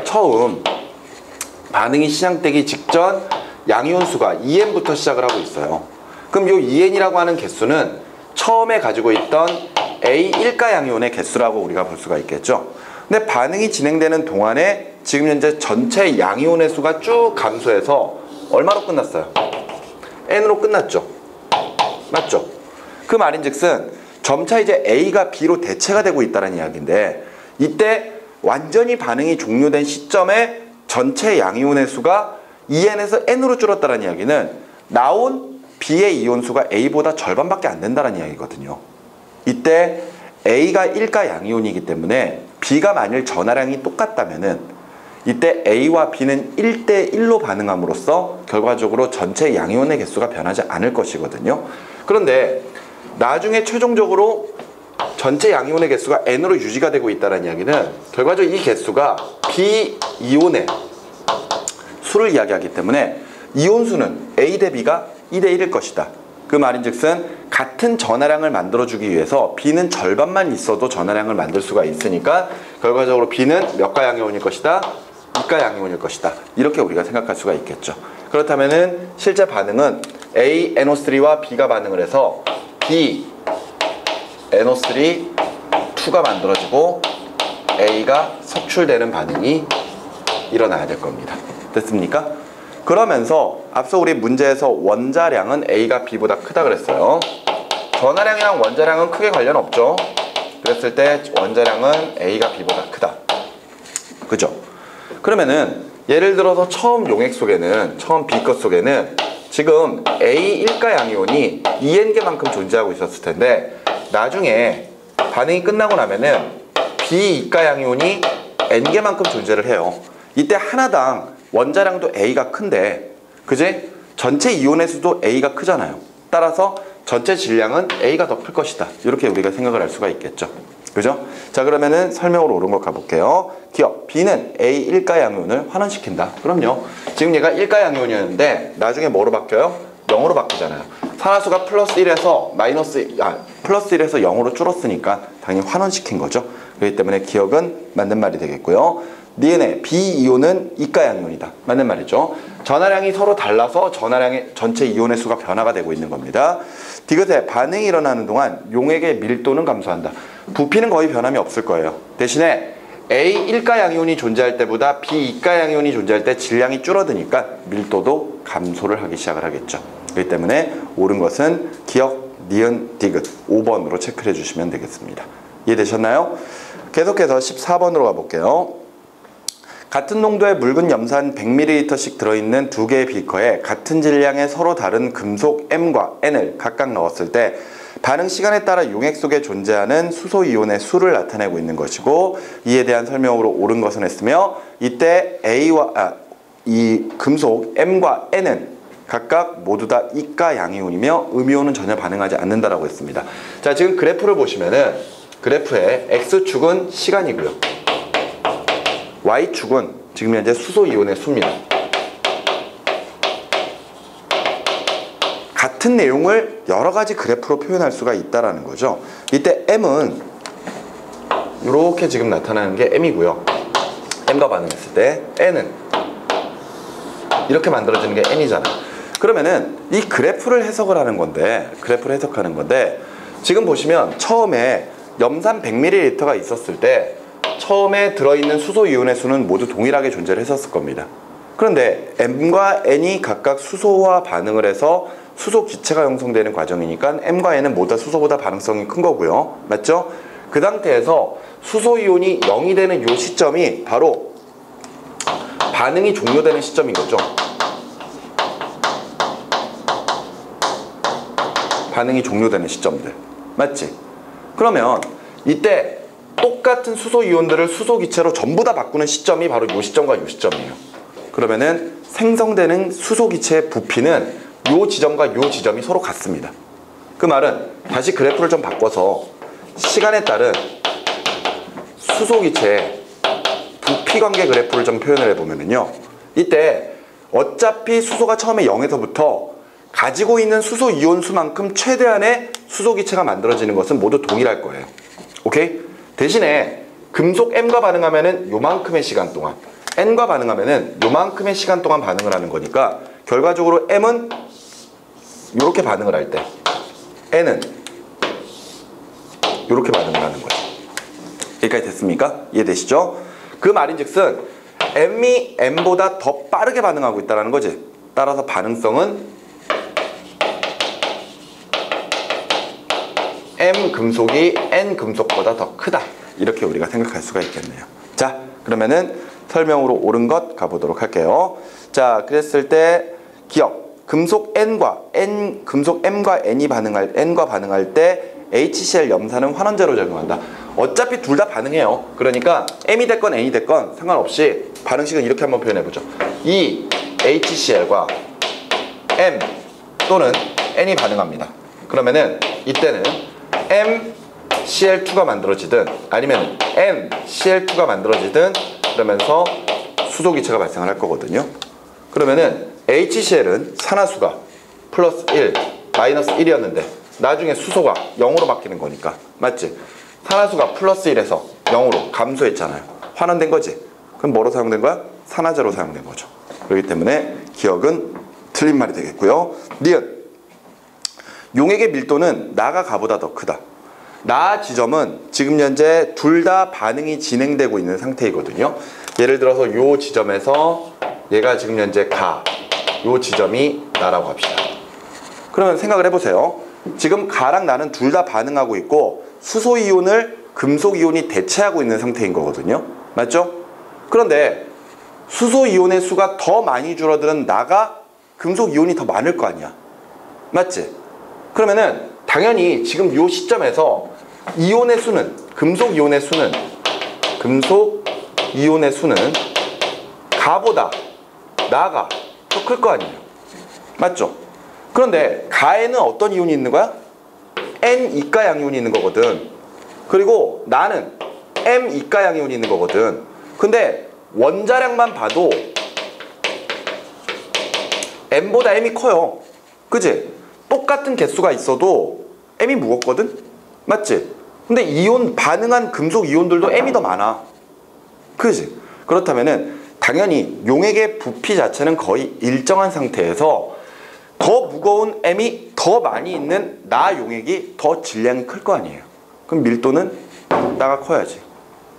처음 반응이 시작되기 직전 양이온수가 2N부터 시작을 하고 있어요. 그럼 이 2N이라고 하는 개수는 처음에 가지고 있던 A 1가 양이온의 개수라고 우리가 볼 수가 있겠죠. 근데 반응이 진행되는 동안에 지금 현재 전체 양이온의 수가 쭉 감소해서 얼마로 끝났어요? N으로 끝났죠. 맞죠? 그 말인즉슨 점차 이제 A가 B로 대체가 되고 있다는 이야기인데 이때 완전히 반응이 종료된 시점에 전체 양이온의 수가 2N에서 N으로 줄었다는 이야기는 나온 B의 이온수가 A보다 절반밖에 안 된다는 이야기거든요. 이때 A가 1가 양이온이기 때문에 B가 만일 전하량이 똑같다면은 이때 A와 B는 1대1로 반응함으로써 결과적으로 전체 양이온의 개수가 변하지 않을 것이거든요. 그런데 나중에 최종적으로 전체 양이온의 개수가 N으로 유지가 되고 있다는 이야기는 결과적으로 이 개수가 B이온의 수를 이야기하기 때문에 이온수는 A 대 B가 2대1일 것이다. 그 말인즉슨 같은 전하량을 만들어주기 위해서 B는 절반만 있어도 전하량을 만들 수가 있으니까 결과적으로 B는 몇 가 양이온일 것이다? 2가 양이온일 것이다. 이렇게 우리가 생각할 수가 있겠죠. 그렇다면은 실제 반응은 A, NO3와 B가 반응을 해서 B, NO3, 2가 만들어지고 A가 석출되는 반응이 일어나야 될 겁니다. 됐습니까? 그러면서 앞서 우리 문제에서 원자량은 A가 B보다 크다 그랬어요. 전하량이랑 원자량은 크게 관련 없죠. 그랬을 때 원자량은 A가 B보다 크다. 그죠? 그러면은 예를 들어서 처음 용액 속에는, 처음 B것 속에는 지금 A 1가 양이온이 2N개만큼 존재하고 있었을 텐데 나중에 반응이 끝나고 나면은 B 2가 양이온이 N개만큼 존재를 해요. 이때 하나당 원자량도 A가 큰데, 그지? 전체 이온의 수도 A가 크잖아요. 따라서 전체 질량은 A가 더 클 것이다. 이렇게 우리가 생각을 할 수가 있겠죠. 그죠? 자, 그러면은 설명으로 옳은 것 가볼게요. 기억, B는 A 1가 양이온을 환원시킨다. 그럼요. 지금 얘가 1가 양이온이었는데 나중에 뭐로 바뀌어요? 0으로 바뀌잖아요. 산화수가 플러스 1에서 플러스 1에서 0으로 줄었으니까 당연히 환원시킨 거죠. 그렇기 때문에 기억은 맞는 말이 되겠고요. 니은의 B이온은 이가 양이온이다. 맞는 말이죠. 전하량이 서로 달라서 전하량의 전체 이온의 수가 변화가 되고 있는 겁니다. 디귿에 반응이 일어나는 동안 용액의 밀도는 감소한다. 부피는 거의 변함이 없을 거예요. 대신에 A 1가 양이온이 존재할 때보다 B 2가 양이온이 존재할 때 질량이 줄어드니까 밀도도 감소를 하기 시작을 하겠죠. 그렇기 때문에 옳은 것은 기억, 니은, 디귿 5번으로 체크를 해주시면 되겠습니다. 이해되셨나요? 계속해서 14번으로 가볼게요. 같은 농도의 묽은 염산 100ml씩 들어있는 두 개의 비커에 같은 질량의 서로 다른 금속 M과 N을 각각 넣었을 때 반응 시간에 따라 용액 속에 존재하는 수소 이온의 수를 나타내고 있는 것이고, 이에 대한 설명으로 옳은 것은 했으며, 이때 이 금속 M과 N은 각각 모두 다 이가 양이온이며 음이온은 전혀 반응하지 않는다라고 했습니다. 자, 지금 그래프를 보시면은 그래프의 X축은 시간이고요. Y축은 지금 현재 수소 이온의 수입니다. 같은 내용을 여러 가지 그래프로 표현할 수가 있다라는 거죠. 이때 M은 이렇게 지금 나타나는 게 M이고요. M과 반응했을 때 N은 이렇게 만들어지는 게 N이잖아요. 그러면은 이 그래프를 해석을 하는 건데, 그래프를 해석하는 건데, 지금 보시면 처음에 염산 100ml가 있었을 때 처음에 들어있는 수소 이온의 수는 모두 동일하게 존재를 했었을 겁니다. 그런데 M과 N이 각각 수소와 반응을 해서 수소 기체가 형성되는 과정이니까 M과 N은 모두 다 수소보다 반응성이 큰 거고요. 맞죠? 그 상태에서 수소 이온이 0이 되는 이 시점이 바로 반응이 종료되는 시점인 거죠. 반응이 종료되는 시점들. 맞지? 그러면 이때 똑같은 수소 이온들을 수소 기체로 전부 다 바꾸는 시점이 바로 이 시점과 이 시점이에요. 그러면은 생성되는 수소 기체의 부피는 이 지점과 이 지점이 서로 같습니다. 그 말은 다시 그래프를 좀 바꿔서 시간에 따른 수소 기체의 부피 관계 그래프를 좀 표현을 해보면요. 이때 어차피 수소가 처음에 0에서부터 가지고 있는 수소 이온 수만큼 최대한의 수소 기체가 만들어지는 것은 모두 동일할 거예요. 오케이? 대신에 금속 M과 반응하면은 요만큼의 시간 동안, N과 반응하면은 요만큼의 시간 동안 반응을 하는 거니까 결과적으로 M은 이렇게 반응을 할 때 N은 이렇게 반응을 하는 거죠. 여기까지 됐습니까? 이해되시죠? 그 말인즉슨 M이 N보다 더 빠르게 반응하고 있다는 거지. 따라서 반응성은 M 금속이 N 금속보다 더 크다. 이렇게 우리가 생각할 수가 있겠네요. 자, 그러면은 설명으로 옳은 것 가보도록 할게요. 자, 그랬을 때 기억. 금속 M과 N과 반응할 때 HCl 염산은 환원제로 적용한다. 어차피 둘 다 반응해요. 그러니까 M이 됐건 N이 됐건 상관없이 반응식은 이렇게 한번 표현해보죠. 이 HCl과 M 또는 N이 반응합니다. 그러면은 이때는 MCl2가 만들어지든 아니면 NCl2가 만들어지든 그러면서 수소 기체가 발생을 할 거거든요. 그러면은 HCl은 산화수가 플러스 1, 마이너스 1이었는데 나중에 수소가 0으로 바뀌는 거니까. 맞지? 산화수가 플러스 1에서 0으로 감소했잖아요. 환원된 거지? 그럼 뭐로 사용된 거야? 산화제로 사용된 거죠. 그렇기 때문에 기억은 틀린 말이 되겠고요. 니은. 용액의 밀도는 나가 가보다 더 크다. 나 지점은 지금 현재 둘 다 반응이 진행되고 있는 상태이거든요. 예를 들어서 요 지점에서 얘가 지금 현재 가, 요 지점이 나라고 합시다. 그러면 생각을 해보세요. 지금 가랑 나는 둘 다 반응하고 있고 수소 이온을 금속 이온이 대체하고 있는 상태인 거거든요. 맞죠? 그런데 수소 이온의 수가 더 많이 줄어드는 나가 금속 이온이 더 많을 거 아니야. 맞지? 그러면은 당연히 지금 요 시점에서 이온의 수는 금속 이온의 수는 가보다 나가 더 클 거 아니에요. 맞죠? 그런데 가에는 어떤 이온이 있는 거야? N 이가 양이온이 있는 거거든. 그리고 나는 M 이가 양이온이 있는 거거든. 근데 원자량만 봐도 M보다 M이 커요. 그지? 똑같은 개수가 있어도 M이 무겁거든? 맞지? 근데 이온 반응한 금속 이온들도 M이 더 많아. 그지? 그렇다면은 당연히 용액의 부피 자체는 거의 일정한 상태에서 더 무거운 M이 더 많이 있는 나 용액이 더 질량이 클 거 아니에요. 그럼 밀도는 나가 커야지.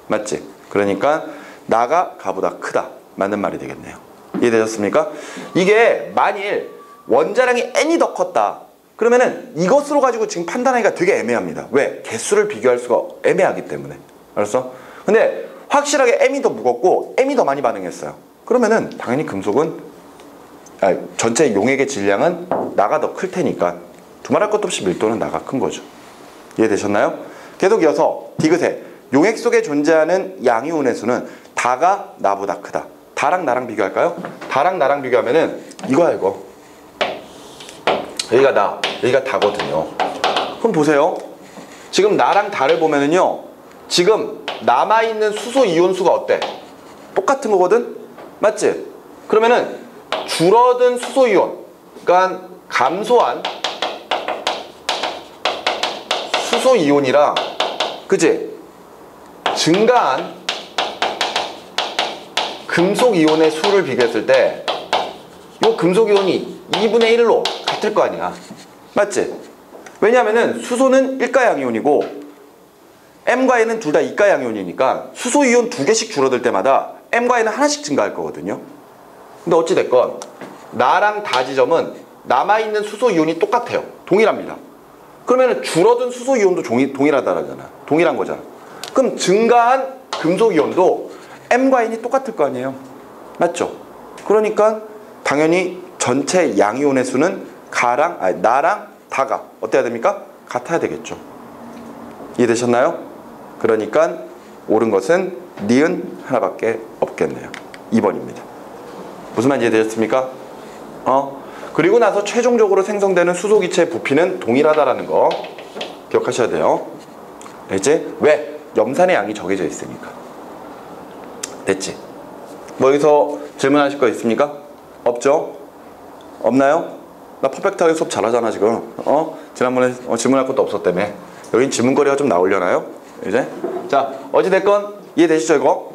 맞지? 그러니까 나가 가보다 크다. 맞는 말이 되겠네요. 이해되셨습니까? 이게 만일 원자량이 N이 더 컸다. 그러면은 이것으로 가지고 지금 판단하기가 되게 애매합니다. 왜? 개수를 비교할 수가 애매하기 때문에. 알았어? 근데 확실하게 M이 더 무겁고 M이 더 많이 반응했어요. 그러면은 당연히 금속은 전체 용액의 질량은 나가 더 클 테니까 두말할 것도 없이 밀도는 나가 큰 거죠. 이해되셨나요? 계속 이어서 디귿에 용액 속에 존재하는 양이온의 수는 다가 나보다 크다. 다랑 나랑 비교할까요? 다랑 나랑 비교하면은 이거야 이거. 여기가 나, 여기가 다거든요. 그럼 보세요. 지금 나랑 다를 보면은요. 지금 남아있는 수소 이온 수가 어때? 똑같은 거거든? 맞지? 그러면은 줄어든 수소 이온, 그러니까 감소한 수소 이온이랑 그치? 증가한 금속 이온의 수를 비교했을 때 이 금속 이온이 2분의 1로 같을 거 아니야. 맞지? 왜냐하면은 수소는 1가 양이온이고 M과 N은 둘 다 2가 양이온이니까 수소 이온 2개씩 줄어들 때마다 M과 N은 하나씩 증가할 거거든요. 근데 어찌됐건 나랑 다 지점은 남아있는 수소 이온이 똑같아요. 동일합니다. 그러면 줄어든 수소 이온도 동일하다라잖아. 동일한 거잖아. 그럼 증가한 금속 이온도 M과 N이 똑같을 거 아니에요. 맞죠? 그러니까 당연히 전체 양이온의 수는 나랑 다가 어때야 됩니까? 같아야 되겠죠. 이해되셨나요? 그러니까 옳은 것은 니은 하나밖에 없겠네요. 2번입니다. 무슨 말인지 이해되셨습니까? 그리고 나서 최종적으로 생성되는 수소기체의 부피는 동일하다라는 거 기억하셔야 돼요. 알지? 왜? 염산의 양이 정해져 있으니까. 됐지? 뭐 여기서 질문하실 거 있습니까? 없죠? 없나요? 나 퍼펙트하게 수업 잘하잖아 지금. 지난번에 질문할 것도 없었다며. 여긴 질문거리가 좀 나오려나요? 이제? 자, 어찌됐건 이해되시죠 이거?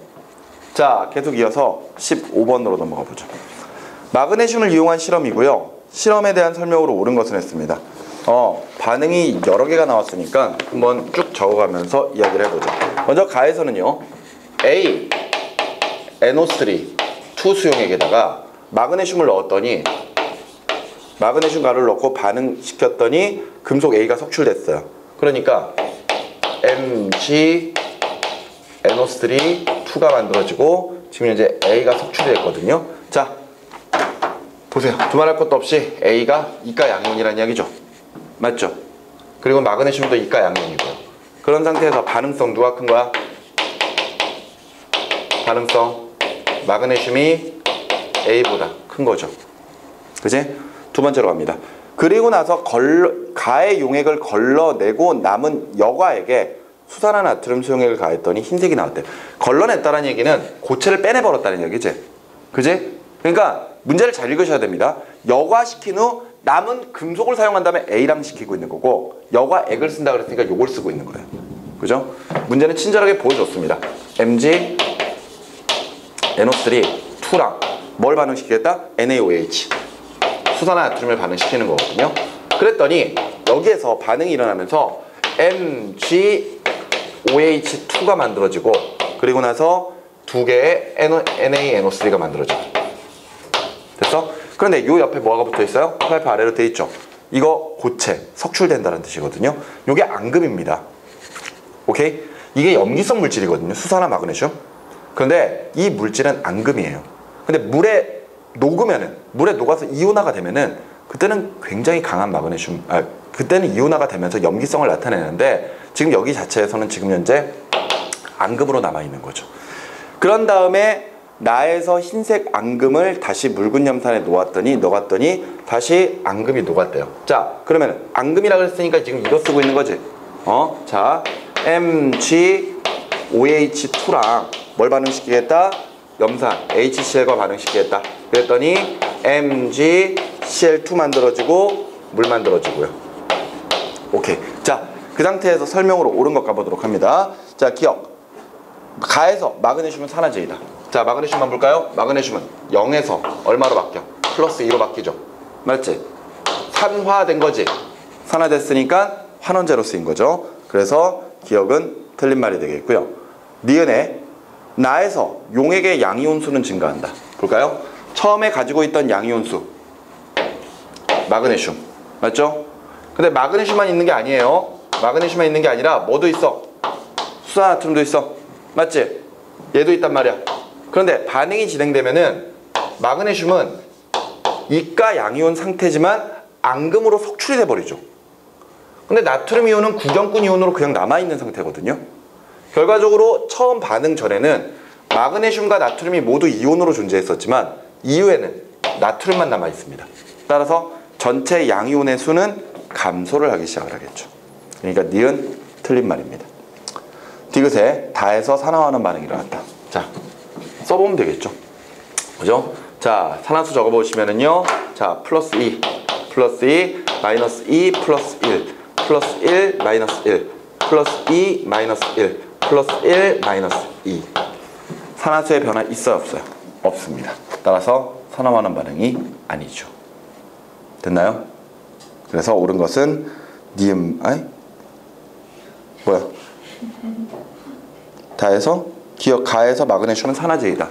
자, 계속 이어서 15번으로 넘어가 보죠. 마그네슘을 이용한 실험이고요. 실험에 대한 설명으로 옳은 것은 했습니다. 반응이 여러 개가 나왔으니까 한번 쭉 적어가면서 이야기를 해보죠. 먼저 가에서는요. A, NO3, 투수용액에다가 마그네슘을 넣었더니 마그네슘 가루를 넣고 반응시켰더니 금속 A가 석출됐어요. 그러니까 Mg, NO3, 2가 만들어지고 지금 현재 A가 석출됐거든요. 자, 보세요. 두말할 것도 없이 A가 이가 양이온이라는 이야기죠. 맞죠? 그리고 마그네슘도 이가 양이온이고요. 그런 상태에서 반응성 누가 큰 거야? 반응성 마그네슘이 A보다 큰 거죠. 그지? 두 번째로 갑니다. 그리고 나서 가의 용액을 걸러내고 남은 여과액에 수산화 나트륨 수용액을 가했더니 흰색이 나왔대요. 걸러냈다는 얘기는 고체를 빼내버렸다는 얘기지. 그지? 그러니까 문제를 잘 읽으셔야 됩니다. 여과시킨 후 남은 금속을 사용한 다음에 A랑 시키고 있는 거고 여과액을 쓴다 그랬으니까 요걸 쓰고 있는 거예요. 그죠? 문제는 친절하게 보여줬습니다. Mg, NO3, 2랑 뭘 반응시키겠다? NaOH. 수산화 나트륨을 반응시키는 거거든요. 그랬더니 여기에서 반응이 일어나면서 MgOH2가 만들어지고 그리고 나서 두 개의 NaNO3가 만들어져요. 됐어? 그런데 요 옆에 뭐가 붙어 있어요? 화살표 아래로 돼 있죠. 이거 고체, 석출된다는 뜻이거든요. 요게 앙금입니다. 오케이? 이게 염기성 물질이거든요. 수산화 마그네슘. 그런데 이 물질은 앙금이에요. 근데 물에 녹으면은, 물에 녹아서 이온화가 되면은 그때는 굉장히 강한 마그네슘, 그때는 이온화가 되면서 염기성을 나타내는데 지금 여기 자체에서는 지금 현재 앙금으로 남아있는 거죠. 그런 다음에 나에서 흰색 앙금을 다시 묽은 염산에 넣었더니 다시 앙금이 녹았대요. 자, 그러면 앙금이라고 했으니까 지금 이거 쓰고 있는 거지. 자, MgOH2랑 뭘 반응시키겠다? 염산 HCl과 반응시키겠다. 그랬더니 MgCl2 만들어지고 물 만들어지고요. 오케이. 자, 그 상태에서 설명으로 옳은 것 가보도록 합니다. 자, 기억. 가에서 마그네슘은 산화제이다. 자, 마그네슘만 볼까요? 마그네슘은 0에서 얼마로 바뀌어? 플러스 2로 바뀌죠. 맞지? 산화된 거지. 산화됐으니까 환원제로 쓰인 거죠. 그래서 기억은 틀린 말이 되겠고요. 니은에 나에서 용액의 양이온수는 증가한다. 볼까요? 처음에 가지고 있던 양이온수 마그네슘. 맞죠? 근데 마그네슘만 있는 게 아니에요. 마그네슘만 있는 게 아니라 뭐도 있어? 수산나트륨도 있어. 맞지? 얘도 있단 말이야. 그런데 반응이 진행되면은 마그네슘은 이가 양이온 상태지만 앙금으로 석출이 돼버리죠. 근데 나트륨 이온은 구경꾼 이온으로 그냥 남아있는 상태거든요. 결과적으로 처음 반응 전에는 마그네슘과 나트륨이 모두 이온으로 존재했었지만 이후에는 나트륨만 남아있습니다. 따라서 전체 양이온의 수는 감소를 하기 시작을 하겠죠. 그러니까 니은 틀린 말입니다. 디귿에 다에서 산화하는 반응이 일어났다. 자, 써보면 되겠죠. 그죠? 자, 산화수 적어보시면은요. 자, 플러스 2, 플러스 2, 마이너스 2, 플러스 1, 플러스 1, 마이너스 1, 플러스 2, 마이너스 1, 플러스 1, 마이너스 2. 산화수의 변화 있어요, 없어요? 없습니다. 따라서 산화하는 반응이 아니죠. 됐나요? 그래서 옳은 것은 니은, 뭐야? 다에서 기억 가에서 마그네슘은 산화제이다.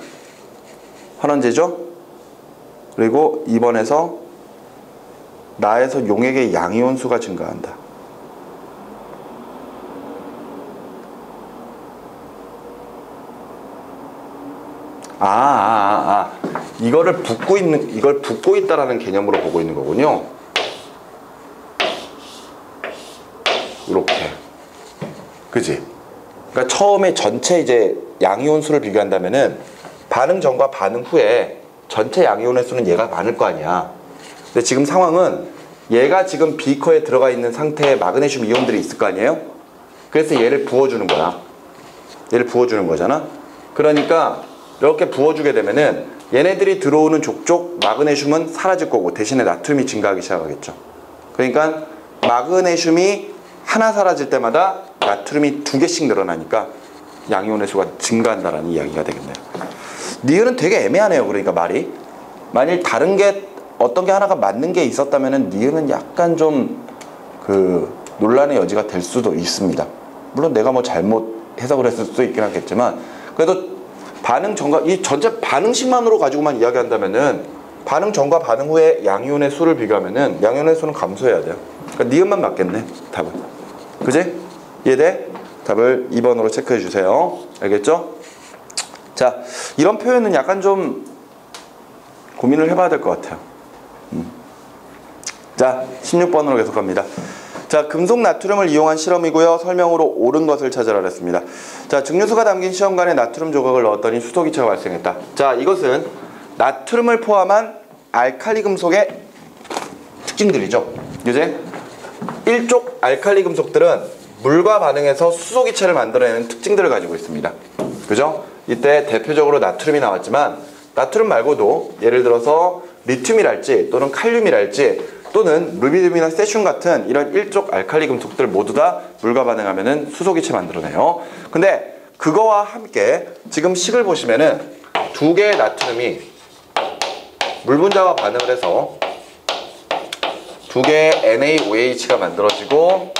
환원제죠? 그리고 2번에서 나에서 용액의 양이온수가 증가한다. 이걸 붓고 있다라는 개념으로 보고 있는 거군요. 이렇게. 그지? 그러니까 처음에 전체 이제 양이온수를 비교한다면은 반응 전과 반응 후에 전체 양이온의 수는 얘가 많을 거 아니야. 근데 지금 상황은 얘가 지금 비커에 들어가 있는 상태에 마그네슘 이온들이 있을 거 아니에요? 그래서 얘를 부어주는 거야. 얘를 부어주는 거잖아. 그러니까 이렇게 부어주게 되면은 얘네들이 들어오는 족족 마그네슘은 사라질 거고 대신에 나트륨이 증가하기 시작하겠죠. 그러니까 마그네슘이 하나 사라질 때마다 나트륨이 2개씩 늘어나니까 양이온의 수가 증가한다라는 이야기가 되겠네요. 니은은 되게 애매하네요. 그러니까 말이. 만일 다른 게 어떤 게 하나가 맞는 게 있었다면은 니은은 약간 좀 논란의 여지가 될 수도 있습니다. 물론 내가 뭐 잘못 해석을 했을 수도 있긴 하겠지만 그래도 반응 전과 이 전체 반응식만으로 가지고만 이야기한다면은 반응 전과 반응 후에 양이온의 수를 비교하면은 양이온의 수는 감소해야 돼요. 그러니까 니은만 맞겠네. 답은. 그지? 이해돼? 답을 2번으로 체크해 주세요. 알겠죠? 자, 이런 표현은 약간 좀 고민을 해봐야 될 것 같아요. 자, 16번으로 계속 갑니다. 자, 금속 나트륨을 이용한 실험이고요. 설명으로 옳은 것을 찾으라 그랬습니다. 자, 증류수가 담긴 시험관에 나트륨 조각을 넣었더니 수소기체가 발생했다. 자, 이것은 나트륨을 포함한 알칼리 금속의 특징들이죠. 이제 일족 알칼리 금속들은 물과 반응해서 수소기체를 만들어내는 특징들을 가지고 있습니다. 그죠? 이때 대표적으로 나트륨이 나왔지만 나트륨 말고도 예를 들어서 리튬이랄지 또는 칼륨이랄지 또는 루비듐이나 세슘 같은 이런 일족 알칼리 금속들 모두 다 물과 반응하면은 수소기체 만들어내요. 근데 그거와 함께 지금 식을 보시면은 두 개의 나트륨이 물 분자와 반응을 해서 두 개의 NaOH가 만들어지고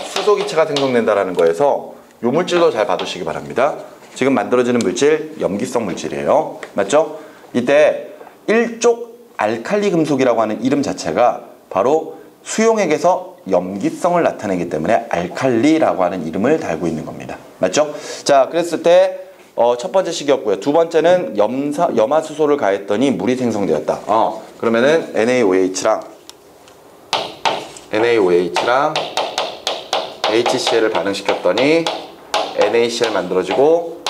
수소기체가 생성된다는 거에서 이 물질도 잘 봐두시기 바랍니다. 지금 만들어지는 물질 염기성 물질이에요. 맞죠? 이때 일족 알칼리 금속이라고 하는 이름 자체가 바로 수용액에서 염기성을 나타내기 때문에 알칼리라고 하는 이름을 달고 있는 겁니다. 맞죠? 자, 그랬을 때 첫 번째 식이었고요. 두 번째는 염화수소를 가했더니 물이 생성되었다. 그러면은 NaOH랑 HCl을 반응시켰더니 NaCl 만들어지고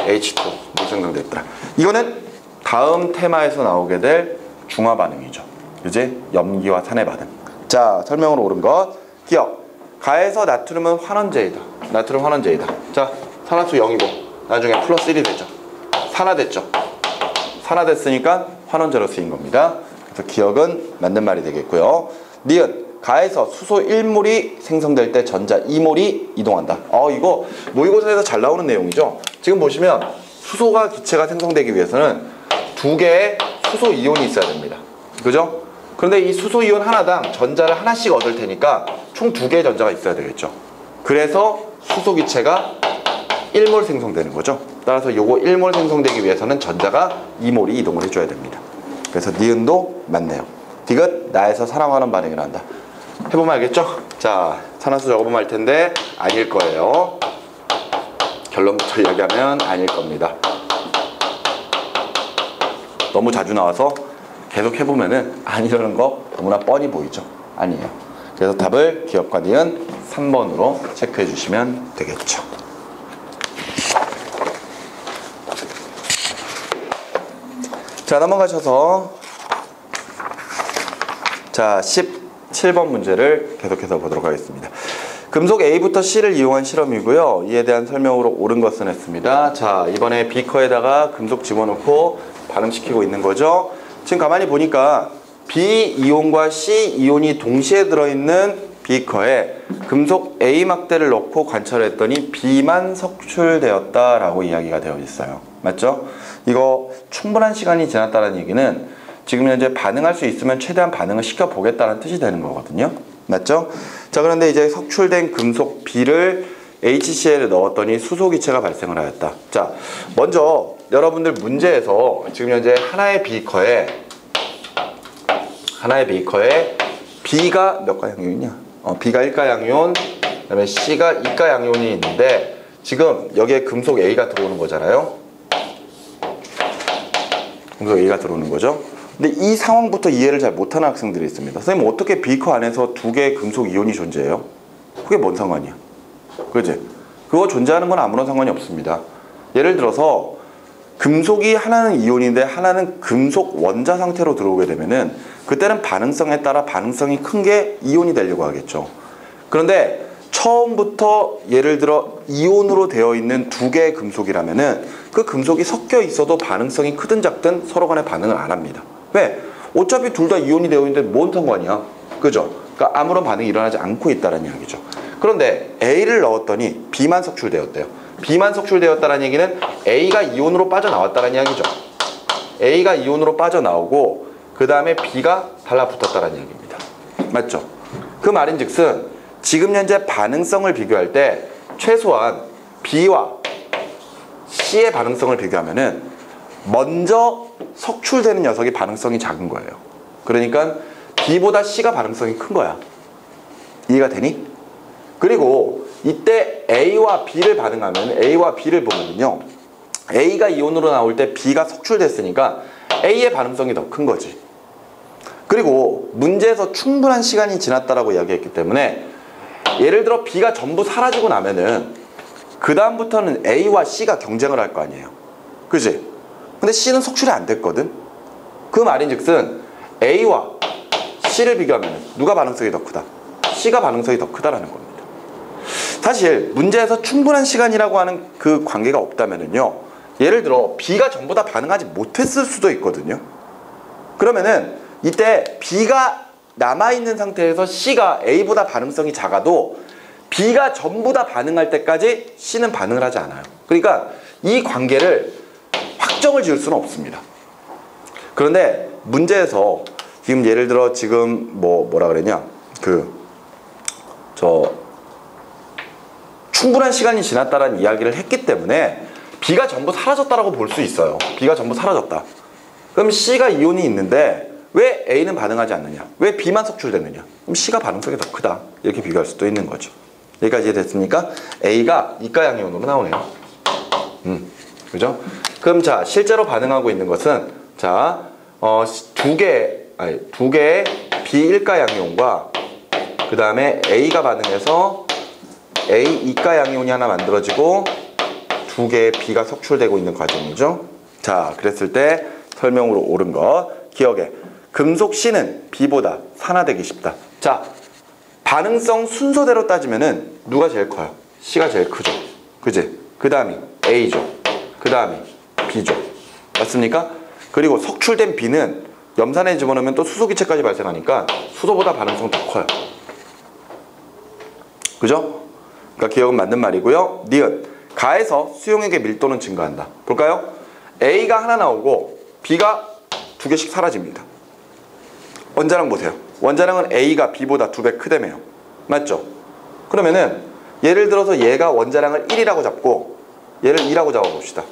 H2 물 생성됐더라. 이거는 다음 테마에서 나오게 될 중화 반응이죠. 그지? 염기와 산의 반응. 자, 설명으로 옳은 것 기억. 가해서 나트륨은 환원제이다. 나트륨 환원제이다. 자, 산화수 0이고 나중에 플러스 1이 되죠. 산화됐죠. 산화됐으니까 환원제로 쓰인 겁니다. 그래서 기억은 맞는 말이 되겠고요. 니은. 가해서 수소 1몰이 생성될 때 전자 2몰이 이동한다. 이거 모의고사에서 잘 나오는 내용이죠. 지금 보시면 수소가 기체가 생성되기 위해서는 두 개의 수소 이온이 있어야 됩니다. 그죠? 그런데 이 수소 이온 하나당 전자를 하나씩 얻을 테니까 총 두 개의 전자가 있어야 되겠죠. 그래서 수소 기체가 1몰 생성되는 거죠. 따라서 요거 1몰 생성되기 위해서는 전자가 2몰이 이동을 해줘야 됩니다. 그래서 니은도 맞네요. 디귿 나에서 산화환원 반응을 한다. 해보면 알겠죠? 자, 산화수 적어보면 알 텐데 아닐 거예요. 결론부터 이야기하면 아닐 겁니다. 너무 자주 나와서 계속 해보면은 아니라는 거 너무나 뻔히 보이죠? 아니에요. 그래서 답을 기억과 니은 3번으로 체크해 주시면 되겠죠. 자, 넘어가셔서 자, 17번 문제를 계속해서 보도록 하겠습니다. 금속 A부터 C를 이용한 실험이고요. 이에 대한 설명으로 옳은 것은 했습니다. 자, 이번에 비커에다가 금속 집어넣고 반응시키고 있는 거죠. 지금 가만히 보니까 B이온과 C이온이 동시에 들어있는 비커에 금속 A 막대를 넣고 관찰했더니 B만 석출되었다라고 이야기가 되어 있어요. 맞죠? 이거 충분한 시간이 지났다는 얘기는 지금 현재 반응할 수 있으면 최대한 반응을 시켜보겠다는 뜻이 되는 거거든요. 맞죠? 자, 그런데 이제 석출된 금속 B를 HCl에 넣었더니 수소 기체가 발생을 하였다. 자, 먼저 여러분들 문제에서 지금 현재 하나의 비커에 B가 몇 가 양이온이냐? B가 1가 양이온, 그 다음에 C가 2가 양이온이 있는데 지금 여기에 금속 A가 들어오는 거잖아요. 금속 A가 들어오는 거죠. 근데 이 상황부터 이해를 잘 못하는 학생들이 있습니다. 선생님, 어떻게 비커 안에서 두 개의 금속 이온이 존재해요? 그게 뭔 상관이야? 그지? 그거 존재하는 건 아무런 상관이 없습니다. 예를 들어서 금속이 하나는 이온인데 하나는 금속 원자 상태로 들어오게 되면은 그때는 반응성에 따라 반응성이 큰 게 이온이 되려고 하겠죠. 그런데 처음부터 예를 들어 이온으로 되어 있는 두 개의 금속이라면은 그 금속이 섞여 있어도 반응성이 크든 작든 서로 간에 반응을 안 합니다. 왜? 어차피 둘 다 이온이 되어 있는데 뭔 상관이야? 그죠? 그러니까 아무런 반응이 일어나지 않고 있다는 이야기죠. 그런데 A를 넣었더니 B만 석출되었대요. B만 석출되었다는 얘기는 A가 이온으로 빠져나왔다는 이야기죠. A가 이온으로 빠져나오고 그 다음에 B가 달라붙었다는 이야기입니다. 맞죠? 그 말인즉슨 지금 현재 반응성을 비교할 때 최소한 B와 C의 반응성을 비교하면은 먼저 석출되는 녀석이 반응성이 작은 거예요. 그러니까 B보다 C가 반응성이 큰 거야. 이해가 되니? 그리고 이때 A와 B를 반응하면 A와 B를 보면요, A가 이온으로 나올 때 B가 석출됐으니까 A의 반응성이 더 큰 거지. 그리고 문제에서 충분한 시간이 지났다라고 이야기했기 때문에 예를 들어 B가 전부 사라지고 나면은 그 다음부터는 A와 C가 경쟁을 할 거 아니에요. 그지? 근데 C는 석출이 안 됐거든. 그 말인즉슨 A와 C를 비교하면 누가 반응성이 더 크다? C가 반응성이 더 크다라는 겁니다. 사실 문제에서 충분한 시간이라고 하는 그 관계가 없다면은요, 예를 들어 B가 전부 다 반응하지 못했을 수도 있거든요. 그러면은 이때 B가 남아있는 상태에서 C가 A보다 반응성이 작아도 B가 전부 다 반응할 때까지 C는 반응을 하지 않아요. 그러니까 이 관계를 확정을 지을 수는 없습니다. 그런데 문제에서 지금 예를 들어 지금 뭐라 그랬냐, 충분한 시간이 지났다라는 이야기를 했기 때문에 B가 전부 사라졌다라고 볼 수 있어요. B가 전부 사라졌다. 그럼 C가 이온이 있는데 왜 A는 반응하지 않느냐? 왜 B만 석출되느냐? 그럼 C가 반응성이 더 크다. 이렇게 비교할 수도 있는 거죠. 여기까지 이해됐습니까? A가 이가 양이온으로 나오네요. 그죠? 그럼 자, 실제로 반응하고 있는 것은 자, 두 개의 B1가 양이온과 그 다음에 A가 반응해서 A 2가 양이온이 하나 만들어지고 두 개의 B가 석출되고 있는 과정이죠. 자, 그랬을 때 설명으로 옳은 거 기억해. 금속 C는 B보다 산화되기 쉽다. 자, 반응성 순서대로 따지면은 누가 제일 커요? C가 제일 크죠. 그지? 그 다음이 A죠. 그 다음이 B죠. 맞습니까? 그리고 석출된 B는 염산에 집어넣으면 또 수소기체까지 발생하니까 수소보다 반응성 더 커요. 그죠? 그러니까 기억은 맞는 말이고요. 니은 가해서 수용액의 밀도는 증가한다. 볼까요? A가 하나 나오고 B가 두 개씩 사라집니다. 원자량 보세요. 원자량은 A가 B보다 2배 크다며요. 맞죠? 그러면은 예를 들어서 얘가 원자량을 1이라고 잡고 얘를 2라고 잡아봅시다.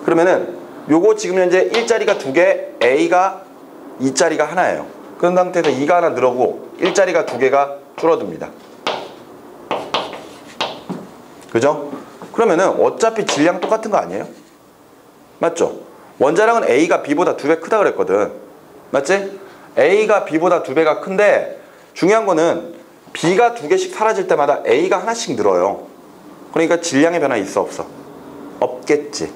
그러면은 요거 지금 현재 1자리가 2개, A가 2자리가 하나예요. 그런 상태에서 2가 하나 늘어고 1자리가 2개가 줄어듭니다. 그죠? 그러면은 어차피 질량 똑같은 거 아니에요? 맞죠? 원자량은 A가 B보다 2배 크다 그랬거든. 맞지? A가 B보다 2배가 큰데 중요한 거는 B가 2개씩 사라질 때마다 A가 하나씩 늘어요. 그러니까 질량의 변화 있어 없어? 없겠지.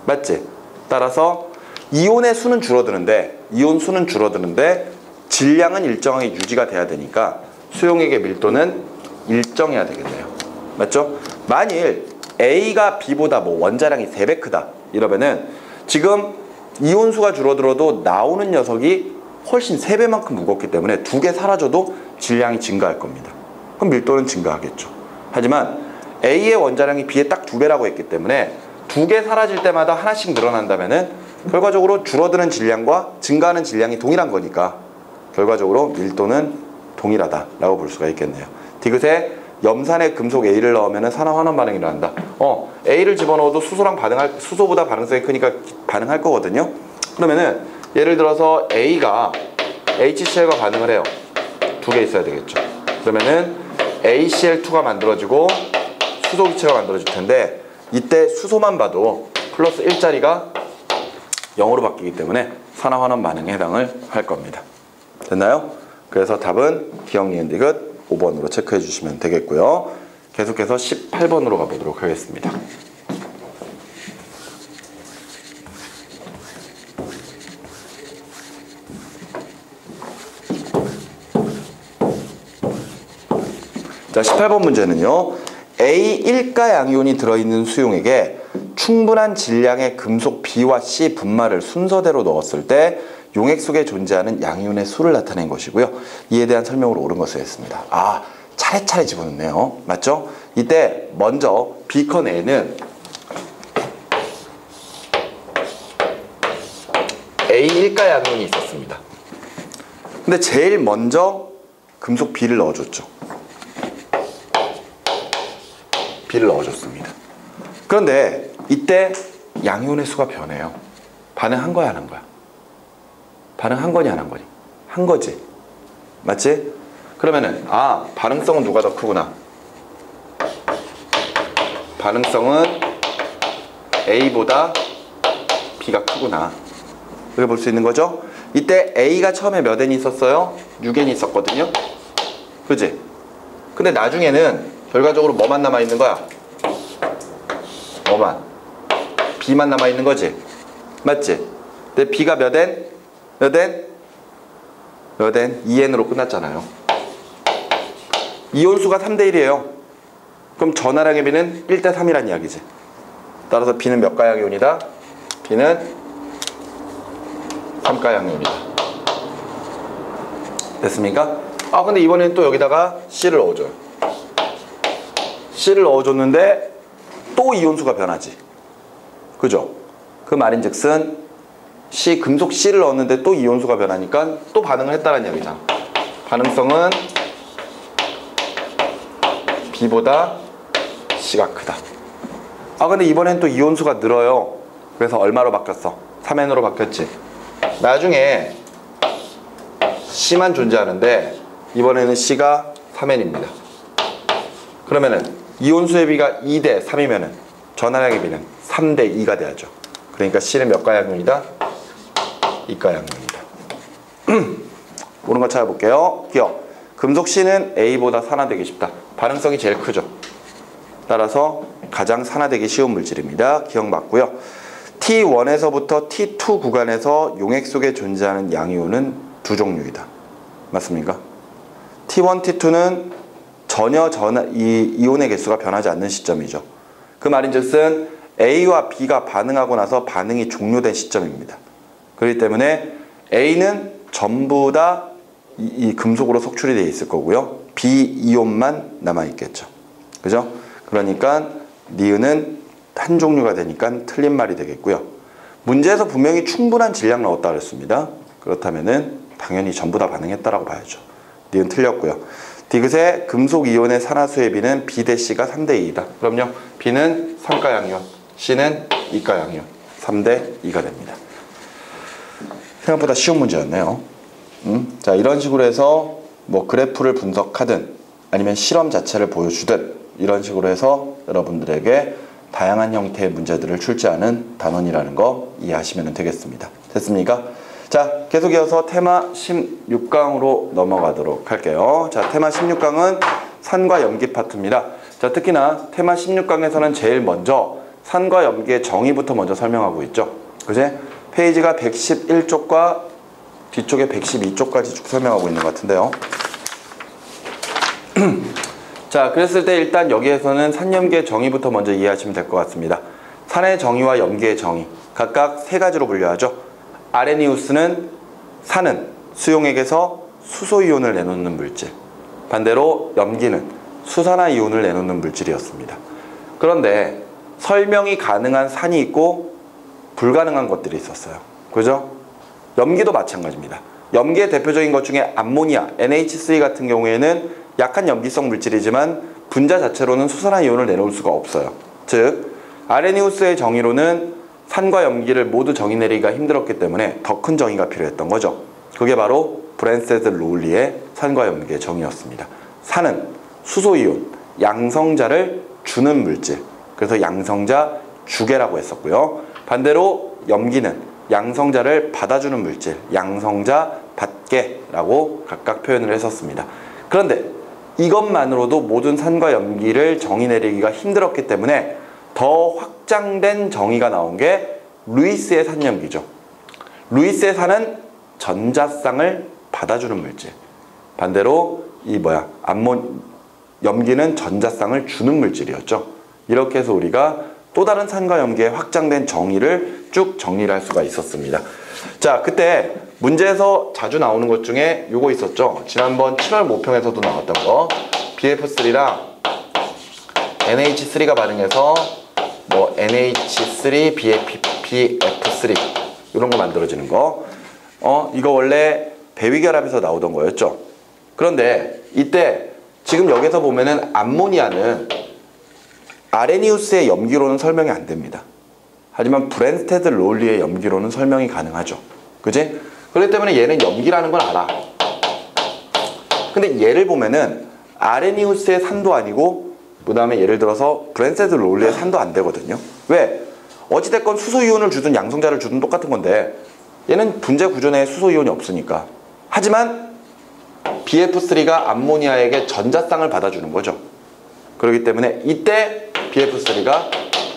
맞지? 따라서 이온의 수는 줄어드는데 이온 수는 줄어드는데 질량은 일정하게 유지가 돼야 되니까 수용액의 밀도는 일정해야 되겠네요. 맞죠? 만일 A가 B보다 뭐 원자량이 3배 크다 이러면은 지금 이온수가 줄어들어도 나오는 녀석이 훨씬 3배만큼 무겁기 때문에 2개 사라져도 질량이 증가할 겁니다. 그럼 밀도는 증가하겠죠. 하지만 A의 원자량이 B의 딱 2배라고 했기 때문에 2개 사라질 때마다 하나씩 늘어난다면은 결과적으로 줄어드는 질량과 증가하는 질량이 동일한 거니까 결과적으로 밀도는 동일하다라고 볼 수가 있겠네요. 디귿에 염산에 금속 A를 넣으면 산화환원 반응이 일어난다. A를 집어넣어도 수소보다 반응성이 크니까 반응할 거거든요. 그러면은 예를 들어서 A가 HCl과 반응을 해요. 2개 있어야 되겠죠. 그러면은 ACl2가 만들어지고 수소기체가 만들어질 텐데 이때 수소만 봐도 플러스 1자리가 0으로 바뀌기 때문에 산화환원 반응에 해당을 할 겁니다. 됐나요? 그래서 답은 기억, 니은, 디귿 5번으로 체크해 주시면 되겠고요. 계속해서 18번으로 가보도록 하겠습니다. 자, 18번 문제는요. A1가 양이온이 들어있는 수용액에 충분한 질량의 금속 B와 C 분말을 순서대로 넣었을 때 용액 속에 존재하는 양이온의 수를 나타낸 것이고요. 이에 대한 설명으로 옳은 것을 했습니다. 아, 차례차례 집어넣네요. 맞죠? 이때 먼저 B커 내에는 A1가 양이온이 있었습니다. 근데 제일 먼저 금속 B를 넣어줬죠. B를 넣어줬습니다. 그런데 이때 양이온의 수가 변해요. 반응한 거야, 안 한 거야? 반응한 거니, 안 한 거니? 한 거지. 맞지? 그러면은, 반응성은 누가 더 크구나? 반응성은 A보다 B가 크구나. 이렇게 볼 수 있는 거죠? 이때 A가 처음에 몇 N이 있었어요? 6N이 있었거든요? 그지? 근데 나중에는 결과적으로 뭐만 남아있는 거야? 뭐만? B만 남아있는 거지? 맞지? 근데 B가 몇 N? 몇 N? 몇 N? 2N으로 끝났잖아요. 이온수가 3대1이에요. 그럼 전하량의 B는 1대3이란 이야기지. 따라서 B는 몇 가양이온이다? B는 3가양이온이다. 됐습니까? 근데 이번에는 또 여기다가 C를 넣어줘요. C를 넣어줬는데 또 이온수가 변하지. 그죠? 그 말인즉슨 금속 C를 넣었는데 또 이온수가 변하니까 또 반응을 했다는 얘기잖아. 반응성은 B보다 C가 크다. 근데 이번엔 또 이온수가 늘어요. 그래서 얼마로 바뀌었어? 3N으로 바뀌었지. 나중에 C만 존재하는데 이번에는 C가 3N입니다. 그러면은 이온수의 비가 2대 3이면은 전하량의 비는 3대 2가 돼야죠. 그러니까 C는 몇 가양용이다? 2가양용입니다. 모르는 거 찾아볼게요. 기억. 금속 C는 A보다 산화되기 쉽다. 반응성이 제일 크죠. 따라서 가장 산화되기 쉬운 물질입니다. 기억 맞고요. T1에서부터 T2 구간에서 용액 속에 존재하는 양이온은 두 종류이다. 맞습니까? T1, T2는 전혀 이 이온의 개수가 변하지 않는 시점이죠. 그 말인즉슨 A와 B가 반응하고 나서 반응이 종료된 시점입니다. 그렇기 때문에 A는 전부 다 이 금속으로 속출이 되어 있을 거고요. B 이온만 남아있겠죠. 그죠? 그러니까 니은은 한 종류가 되니까 틀린 말이 되겠고요. 문제에서 분명히 충분한 질량 넣었다 그랬습니다. 그렇다면은 당연히 전부 다 반응했다라고 봐야죠. 니은 틀렸고요. 디귿의 금속 이온의 산화수의 비는 B 대 C가 3대 2이다. 그럼요. B는 3가양이온, C는 2가양이온. 3대 2가 됩니다. 생각보다 쉬운 문제였네요. 자, 이런 식으로 해서 뭐 그래프를 분석하든 아니면 실험 자체를 보여주든 이런 식으로 해서 여러분들에게 다양한 형태의 문제들을 출제하는 단원이라는 거 이해하시면 되겠습니다. 됐습니까? 자, 계속 이어서 테마 16강으로 넘어가도록 할게요. 자, 테마 16강은 산과 염기 파트입니다. 자, 특히나 테마 16강에서는 제일 먼저 산과 염기의 정의부터 먼저 설명하고 있죠. 그지? 페이지가 111쪽과 뒤쪽에 112쪽까지 쭉 설명하고 있는 것 같은데요. 자, 그랬을 때 일단 여기에서는 산염기의 정의부터 먼저 이해하시면 될 것 같습니다. 산의 정의와 염기의 정의 각각 세 가지로 분류하죠. 아레니우스는 산은 수용액에서 수소이온을 내놓는 물질, 반대로 염기는 수산화이온을 내놓는 물질이었습니다. 그런데 설명이 가능한 산이 있고 불가능한 것들이 있었어요. 그죠? 염기도 마찬가지입니다. 염기의 대표적인 것 중에 암모니아, NH3 같은 경우에는 약한 염기성 물질이지만 분자 자체로는 수산화이온을 내놓을 수가 없어요. 즉, 아레니우스의 정의로는 산과 염기를 모두 정의 내리기가 힘들었기 때문에 더 큰 정의가 필요했던 거죠. 그게 바로 브랜세드 로울리의 산과 염기의 정의였습니다. 산은 수소이온, 양성자를 주는 물질, 그래서 양성자 주계라고 했었고요. 반대로 염기는 양성자를 받아주는 물질, 양성자 받게라고 각각 표현을 했었습니다. 그런데 이것만으로도 모든 산과 염기를 정의 내리기가 힘들었기 때문에 더 확장된 정의가 나온 게 루이스의 산염기죠. 루이스의 산은 전자쌍을 받아주는 물질, 반대로 염기는 전자쌍을 주는 물질이었죠. 이렇게 해서 우리가 또 다른 산과 염기의 확장된 정의를 쭉 정리를 할 수가 있었습니다. 자, 그때 문제에서 자주 나오는 것 중에 요거 있었죠. 지난번 7월 모평에서도 나왔던 거, BF3랑 NH3가 반응해서 뭐 NH3, BF3 이런 거 만들어지는 거. 이거 원래 배위결합에서 나오던 거였죠. 그런데 이때 지금 여기서 보면은 암모니아는 아레니우스의 염기로는 설명이 안 됩니다. 하지만 브랜스테드 롤리의 염기로는 설명이 가능하죠. 그지? 그렇기 때문에 얘는 염기라는 걸 알아. 근데 얘를 보면은 아레니우스의 산도 아니고 그 다음에 예를 들어서 브랜스테드 롤리의 산도 안 되거든요. 왜? 어찌됐건 수소이온을 주든 양성자를 주든 똑같은 건데 얘는 분자 구조 내에 수소이온이 없으니까. 하지만 BF3가 암모니아에게 전자쌍을 받아주는 거죠. 그렇기 때문에 이때 BF3가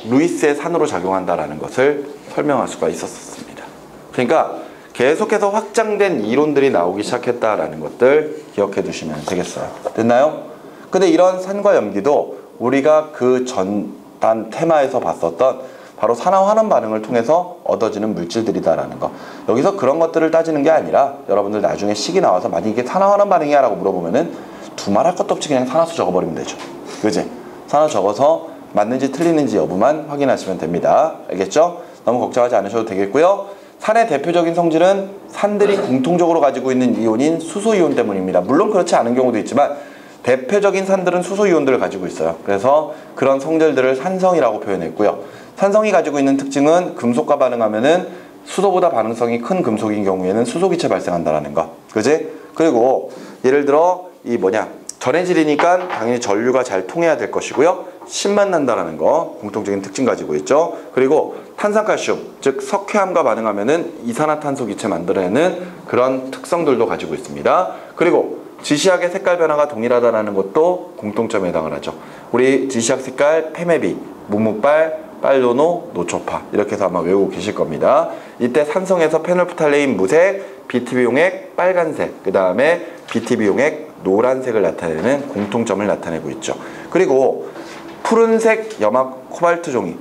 루이스의 산으로 작용한다라는 것을 설명할 수가 있었습니다. 그러니까 계속해서 확장된 이론들이 나오기 시작했다라는 것들 기억해 두시면 되겠어요. 됐나요? 근데 이런 산과 염기도 우리가 그 전단 테마에서 봤었던 바로 산화환원 반응을 통해서 얻어지는 물질들이다라는 거. 여기서 그런 것들을 따지는 게 아니라 여러분들 나중에 식이 나와서 만약 이게 산화환원 반응이야 라고 물어보면은 두말할 것도 없이 그냥 산화수 적어버리면 되죠. 그지? 산화 적어서 맞는지 틀리는지 여부만 확인하시면 됩니다. 알겠죠? 너무 걱정하지 않으셔도 되겠고요. 산의 대표적인 성질은 산들이 공통적으로 가지고 있는 이온인 수소이온 때문입니다. 물론 그렇지 않은 경우도 있지만 대표적인 산들은 수소이온들을 가지고 있어요. 그래서 그런 성질들을 산성이라고 표현했고요. 산성이 가지고 있는 특징은 금속과 반응하면은 수소보다 반응성이 큰 금속인 경우에는 수소기체 발생한다라는 거. 그지? 그리고 예를 들어 이 전해질이니까 당연히 전류가 잘 통해야 될 것이고요. 신만 난다라는 거 공통적인 특징 가지고 있죠. 그리고 탄산칼슘, 즉 석회암과 반응하면은 이산화탄소 기체 만들어내는 그런 특성들도 가지고 있습니다. 그리고 지시약의 색깔 변화가 동일하다는 것도 공통점에 해당을 하죠. 우리 지시약 색깔 페메비, 무무빨, 빨로노, 노초파 이렇게 해서 아마 외우고 계실 겁니다. 이때 산성에서 페놀프탈레인 무색, BTB용액 빨간색, 그 다음에 BTB용액 노란색을 나타내는 공통점을 나타내고 있죠. 그리고 푸른색 염화 코발트 종이,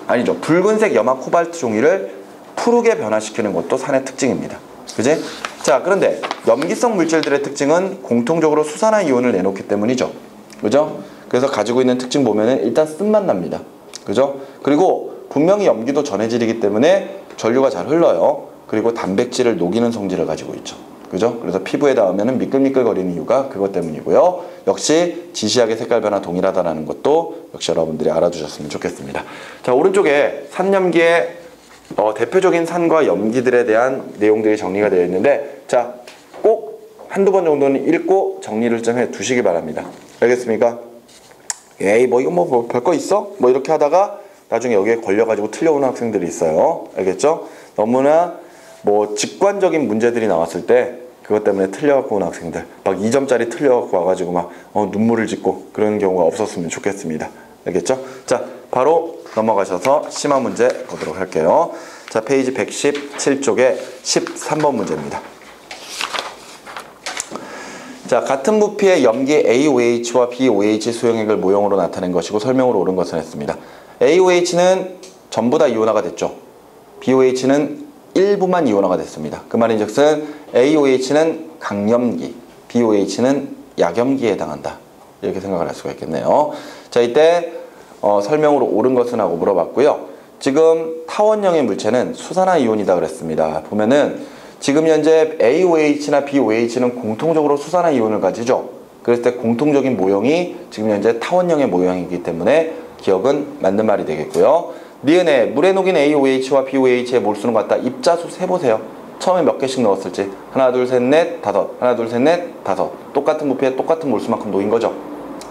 아니죠, 붉은색 염화 코발트 종이를 푸르게 변화시키는 것도 산의 특징입니다. 그지? 자, 그런데 염기성 물질들의 특징은 공통적으로 수산화 이온을 내놓기 때문이죠. 그죠? 그래서 가지고 있는 특징 보면은 일단 쓴맛 납니다. 그죠? 그리고 분명히 염기도 전해질이기 때문에 전류가 잘 흘러요. 그리고 단백질을 녹이는 성질을 가지고 있죠. 그죠? 그래서 피부에 닿으면 미끌미끌거리는 이유가 그것 때문이고요. 역시 지시약의 색깔 변화 동일하다는 것도 역시 여러분들이 알아두셨으면 좋겠습니다. 자, 오른쪽에 산염기의 대표적인 산과 염기들에 대한 내용들이 정리가 되어 있는데, 자, 꼭 한두 번 정도는 읽고 정리를 좀 해 두시기 바랍니다. 알겠습니까? 에이, 뭐 이거 뭐 별거 있어? 뭐 이렇게 하다가 나중에 여기에 걸려가지고 틀려오는 학생들이 있어요. 알겠죠? 너무나 뭐 직관적인 문제들이 나왔을 때 그것 때문에 틀려갖고 온 학생들, 막 2점짜리 틀려갖고 와가지고 막 눈물을 짓고 그런 경우가 없었으면 좋겠습니다. 알겠죠? 자, 바로 넘어가셔서 심화 문제 보도록 할게요. 자, 페이지 117쪽에 13번 문제입니다. 자, 같은 부피의 염기 AOH와 BOH 수용액을 모형으로 나타낸 것이고 설명으로 옳은 것은 했습니다. AOH는 전부 다 이온화가 됐죠. BOH는 일부만 이온화가 됐습니다. 그 말인즉슨 AOH는 강염기, BOH는 약염기에 해당한다. 이렇게 생각을 할 수가 있겠네요. 자, 이때 설명으로 옳은 것은 하고 물어봤고요. 지금 타원형의 물체는 수산화 이온이다 그랬습니다. 보면은 지금 현재 AOH나 BOH는 공통적으로 수산화 이온을 가지죠. 그랬을 때 공통적인 모형이 지금 현재 타원형의 모형이기 때문에 기억은 맞는 말이 되겠고요. 니은에 물에 녹인 AOH와 BOH의 몰수는 같다. 입자수 세보세요. 처음에 몇 개씩 넣었을지. 하나, 둘, 셋, 넷, 다섯. 하나, 둘, 셋, 넷, 다섯. 똑같은 부피에 똑같은 몰수만큼 녹인 거죠.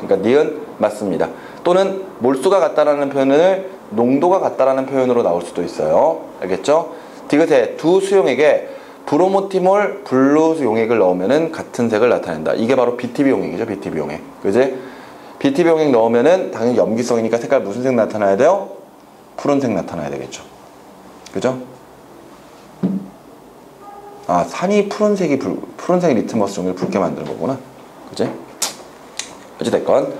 그러니까 니은 맞습니다. 또는 몰수가 같다라는 표현을 농도가 같다라는 표현으로 나올 수도 있어요. 알겠죠? 디귿에 두 수용액에 브로모티몰 블루 용액을 넣으면은 같은 색을 나타낸다. 이게 바로 BTB 용액이죠. BTB 용액. 그지? BTB 용액 넣으면은 당연히 염기성이니까 색깔 무슨 색 나타나야 돼요? 푸른색 나타나야 되겠죠. 그죠? 아, 산이 푸른색 리트머스 종이를 붉게 만드는 거구나. 그지? 어찌됐건.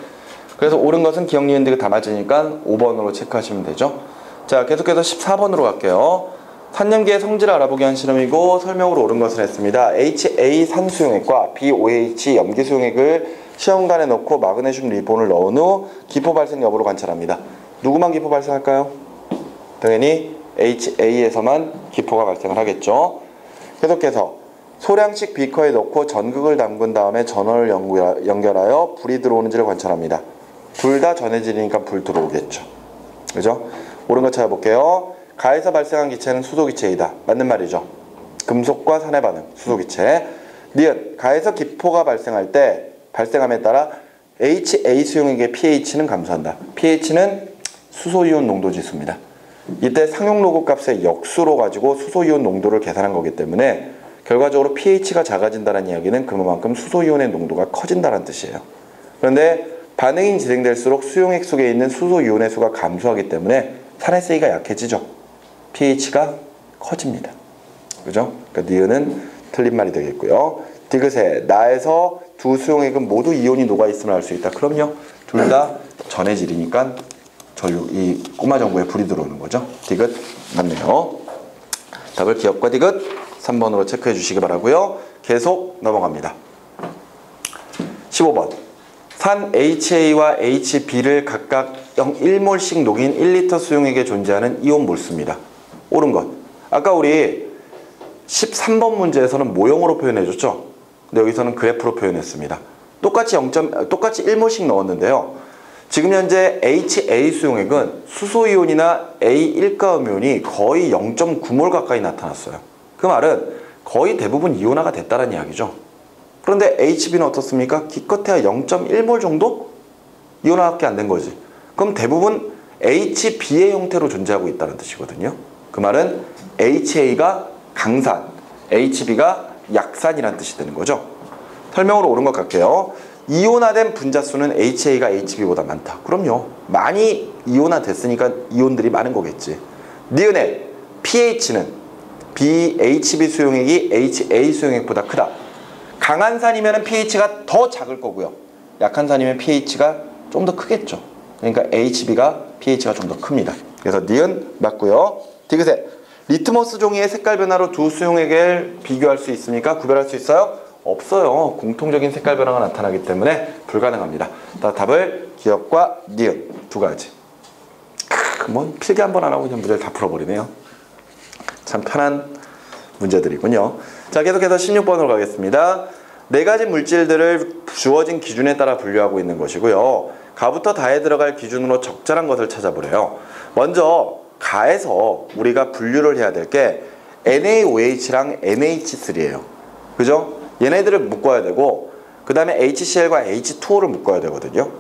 그래서 옳은 것은 기억, 니은, 디귿 다 맞으니까 5번으로 체크하시면 되죠. 자, 계속해서 14번으로 갈게요. 산염기의 성질을 알아보기 한 실험이고 설명으로 옳은 것을 했습니다. HA 산수용액과 BOH 염기수용액을 시험관에 넣고 마그네슘 리본을 넣은 후 기포 발생 여부를 관찰합니다. 누구만 기포 발생할까요? 당연히 HA에서만 기포가 발생을 하겠죠. 계속해서 소량씩 비커에 넣고 전극을 담근 다음에 전원을 연결하여 불이 들어오는지를 관찰합니다. 둘 다 전해질이니까 불 들어오겠죠. 그죠? 옳은 거 찾아볼게요. 가에서 발생한 기체는 수소기체이다. 맞는 말이죠. 금속과 산의 반응, 수소기체. 니은, 가에서 기포가 발생할 때 발생함에 따라 HA 수용액의 pH는 감소한다. pH는 수소이온 농도 지수입니다. 이때 상용 로그 값의 역수로 가지고 수소이온 농도를 계산한 거기 때문에 결과적으로 pH가 작아진다는 이야기는 그만큼 수소이온의 농도가 커진다는 뜻이에요. 그런데 반응이 진행될수록 수용액 속에 있는 수소이온의 수가 감소하기 때문에 산의 세기가 약해지죠. pH가 커집니다. 그죠? 그러니까 니은은 틀린 말이 되겠고요. 디귿에 나에서 두 수용액은 모두 이온이 녹아 있음을 알 수 있다. 그럼요. 둘 다 전해질이니까 이 꼬마 정보에 불이 들어오는 거죠. 디귿 맞네요. 답을 기억과 디귿 3번으로 체크해 주시기 바라고요. 계속 넘어갑니다. 15번. 산 HA와 HB를 각각 1몰씩 녹인 1리터 수용액에 존재하는 이온 몰수입니다. 옳은 것. 아까 우리 13번 문제에서는 모형으로 표현해줬죠. 근데 여기서는 그래프로 표현했습니다. 똑같이 1몰씩 넣었는데요. 지금 현재 HA 수용액은 수소이온이나 A1가 음이온이 거의 0.9몰 가까이 나타났어요. 그 말은 거의 대부분 이온화가 됐다는 이야기죠. 그런데 HB는 어떻습니까? 기껏해야 0.1몰 정도? 이온화밖에 안 된 거지. 그럼 대부분 HB의 형태로 존재하고 있다는 뜻이거든요. 그 말은 HA가 강산, HB가 약산이라는 뜻이 되는 거죠. 설명으로 옳은 것 같게요. 이온화된 분자수는 HA가 HB보다 많다. 그럼요. 많이 이온화됐으니까 이온들이 많은 거겠지. 니은의 pH는 BHB 수용액이 HA 수용액보다 크다. 강한 산이면 pH가 더 작을 거고요. 약한 산이면 pH가 좀 더 크겠죠. 그러니까 HB가 pH가 좀 더 큽니다. 그래서 니은 맞고요. 디귿에 리트머스 종이의 색깔 변화로 두 수용액을 비교할 수 있습니까? 구별할 수 있어요? 없어요. 공통적인 색깔 변화가 나타나기 때문에 불가능합니다. 답을 기억과 니은 두 가지. 뭐 필기 한 번 안 하고 그냥 문제를 다 풀어버리네요. 참 편한 문제들이군요. 자, 계속해서 16번으로 가겠습니다. 네 가지 물질들을 주어진 기준에 따라 분류하고 있는 것이고요. 가부터 다에 들어갈 기준으로 적절한 것을 찾아보래요. 먼저 가에서 우리가 분류를 해야 될 게 NaOH랑 NH3예요. 그죠? 얘네들을 묶어야 되고 그 다음에 HCl과 H2O를 묶어야 되거든요.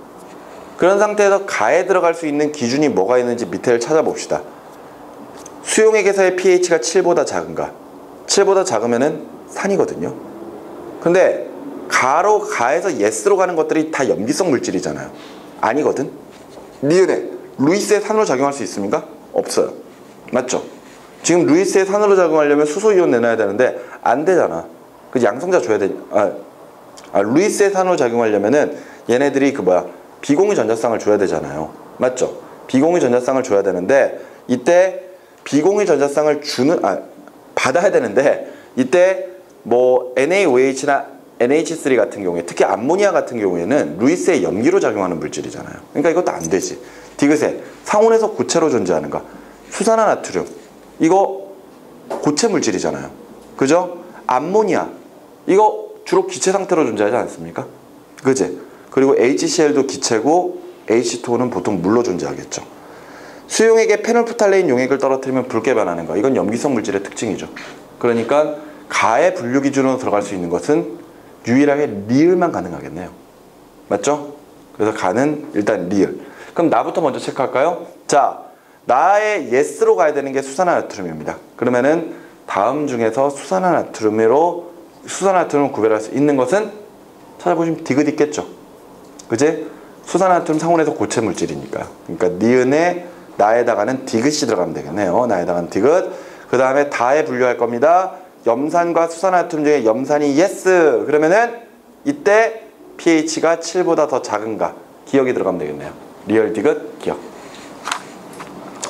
그런 상태에서 가에 들어갈 수 있는 기준이 뭐가 있는지 밑에를 찾아봅시다. 수용액에서의 pH가 7보다 작은가? 7보다 작으면은 산이거든요. 근데 가에서 yes로 가는 것들이 다 염기성 물질이잖아요. 아니거든. 니은에 루이스의 산으로 작용할 수 있습니까? 없어요. 맞죠? 지금 루이스의 산으로 작용하려면 수소이온 내놔야 되는데 안 되잖아. 그 양성자 줘야 돼. 루이스의 산으로 작용하려면은 얘네들이 비공유 전자쌍을 줘야 되잖아요. 맞죠? 비공유 전자쌍을 줘야 되는데 이때 비공유 전자쌍을 받아야 되는데 이때 뭐 NaOH나 NH3 같은 경우에 특히 암모니아 같은 경우에는 루이스의 염기로 작용하는 물질이잖아요. 그러니까 이것도 안 되지. 디귿에 상온에서 고체로 존재하는가? 수산화나트륨 이거 고체 물질이잖아요. 그죠? 암모니아 이거 주로 기체 상태로 존재하지 않습니까? 그지? 그리고 HCl도 기체고 H2O는 보통 물로 존재하겠죠. 수용액에 페놀프탈레인 용액을 떨어뜨리면 붉게 변하는 거. 이건 염기성 물질의 특징이죠. 그러니까 가의 분류 기준으로 들어갈 수 있는 것은 유일하게 리을만 가능하겠네요. 맞죠? 그래서 가는 일단 리을. 그럼 나부터 먼저 체크할까요? 자, 나의 yes로 가야 되는 게 수산화나트륨입니다. 그러면은 다음 중에서 수산화나트륨을 구별할 수 있는 것은 찾아보시면 디귿 있겠죠. 그지? 수산화나트륨 상온에서 고체 물질이니까요. 그러니까 니은에 나에다가는 디귿이 들어가면 되겠네요. 나에다가는 디귿. 그 다음에 다에 분류할 겁니다. 염산과 수산화나트륨 중에 염산이 yes. 그러면은 이때 pH가 7보다 더 작은가? 기억이 들어가면 되겠네요. 리얼 디귿 기억.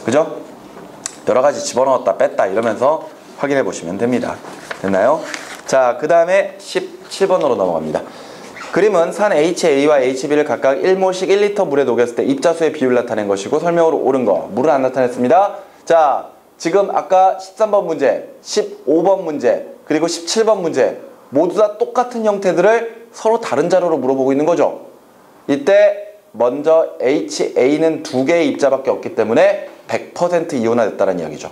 그죠? 여러 가지 집어넣었다 뺐다 이러면서 확인해 보시면 됩니다. 됐나요? 자, 그 다음에 17번으로 넘어갑니다. 그림은 산 HA와 HB를 각각 1몰씩 1리터 물에 녹였을 때 입자수의 비율을 나타낸 것이고 설명으로 옳은 거. 물은 안 나타냈습니다. 자, 지금 아까 13번 문제, 15번 문제, 그리고 17번 문제 모두 다 똑같은 형태들을 서로 다른 자료로 물어보고 있는 거죠. 이때 먼저 HA는 두 개의 입자밖에 없기 때문에 100% 이온화됐다는 이야기죠.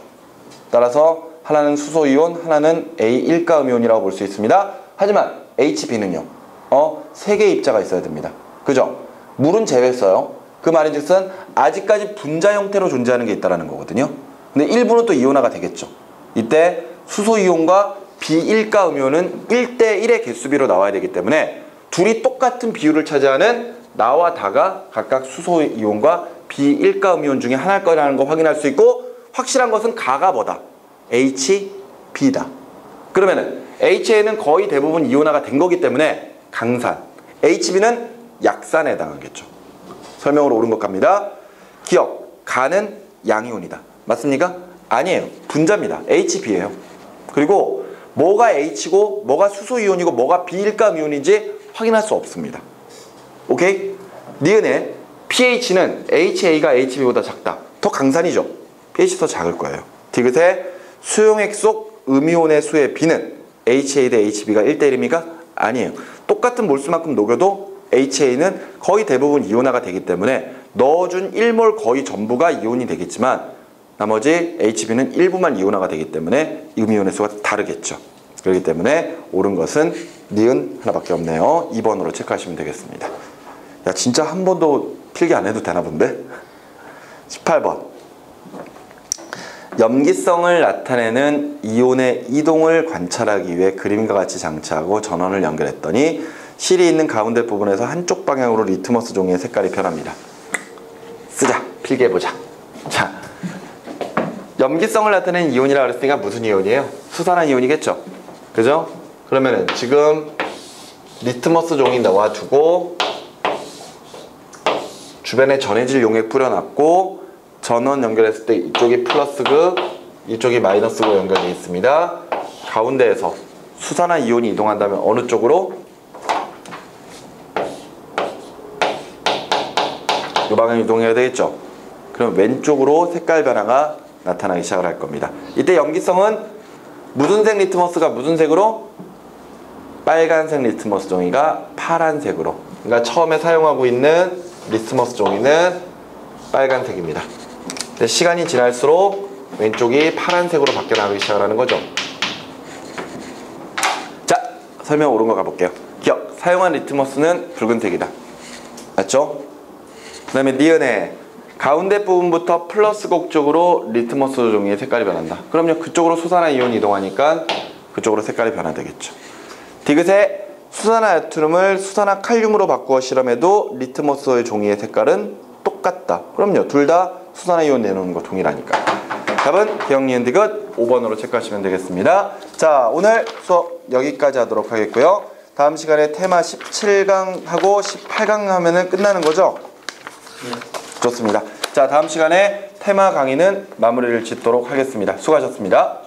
따라서 하나는 수소이온, 하나는 A1가 음이온이라고 볼 수 있습니다. 하지만 HB는요. 세 개의 입자가 있어야 됩니다. 그죠? 물은 제외했어요. 그 말인즉슨 아직까지 분자 형태로 존재하는 게 있다는 거거든요. 근데 일부는 또 이온화가 되겠죠. 이때 수소이온과 B1가 음이온은 1대1의 개수비로 나와야 되기 때문에 둘이 똑같은 비율을 차지하는 나와 다가 각각 수소이온과 B1가 음이온 중에 하나일 거라는 거 확인할 수 있고 확실한 것은 가가 뭐다? HB다. 그러면은 HA는 거의 대부분 이온화가 된 거기 때문에 강산, HB는 약산에 해당하겠죠. 설명으로 옳은 것 갑니다. 기억, 가는 양이온이다. 맞습니까? 아니에요. 분자입니다. HB예요. 그리고 뭐가 H고 뭐가 수소이온이고 뭐가 비일가 이온인지 확인할 수 없습니다. 오케이? 니은의 pH는 HA가 HB보다 작다. 더 강산이죠. pH 더 작을 거예요. 디귿의 수용액 속 음이온의 수의 B는 HA 대 HB가 1대1입니까? 아니에요. 똑같은 몰수만큼 녹여도 HA는 거의 대부분 이온화가 되기 때문에 넣어준 1몰 거의 전부가 이온이 되겠지만 나머지 HB는 일부만 이온화가 되기 때문에 음이온의 수가 다르겠죠. 그렇기 때문에 옳은 것은 니은 하나밖에 없네요. 2번으로 체크하시면 되겠습니다. 야, 진짜 한 번도 필기 안 해도 되나 본데? 18번. 염기성을 나타내는 이온의 이동을 관찰하기 위해 그림과 같이 장치하고 전원을 연결했더니 실이 있는 가운데 부분에서 한쪽 방향으로 리트머스 종이의 색깔이 변합니다. 쓰자. 필기해보자. 자, 염기성을 나타내는 이온이라고 그랬으니까 무슨 이온이에요? 수산화 이온이겠죠? 그죠? 그러면은 지금 리트머스 종이 넣어두고 주변에 전해질 용액 뿌려놨고 전원 연결했을 때 이쪽이 플러스극, 이쪽이 마이너스극 연결되어 있습니다. 가운데에서 수산화 이온이 이동한다면 어느 쪽으로? 이 방향 이동해야 되겠죠? 그럼 왼쪽으로 색깔 변화가 나타나기 시작을 할 겁니다. 이때 염기성은 무슨 색 리트머스가 무슨 색으로? 빨간색 리트머스 종이가 파란색으로. 그러니까 처음에 사용하고 있는 리트머스 종이는 빨간색입니다. 시간이 지날수록 왼쪽이 파란색으로 바뀌어 나가기 시작을 하는 거죠. 자, 설명 옳은 거 가볼게요. 기억, 사용한 리트머스는 붉은색이다. 맞죠? 그 다음에 니은에 가운데 부분부터 플러스극 쪽으로 리트머스 종이의 색깔이 변한다. 그럼요, 그쪽으로 수산화 이온이 이동하니까 그쪽으로 색깔이 변화되겠죠. 디귿에 수산화 나트륨을 수산화 칼륨으로 바꾸어 실험해도 리트머스의 종이의 색깔은 똑같다. 그럼요, 둘 다 수산화 이온 내놓는 거 동일하니까. 답은 기억, 니은, 디귿 5번으로 체크하시면 되겠습니다. 자, 오늘 수업 여기까지 하도록 하겠고요. 다음 시간에 테마 17강 하고 18강 하면은 끝나는 거죠? 좋습니다. 자, 다음 시간에 테마 강의는 마무리를 짓도록 하겠습니다. 수고하셨습니다.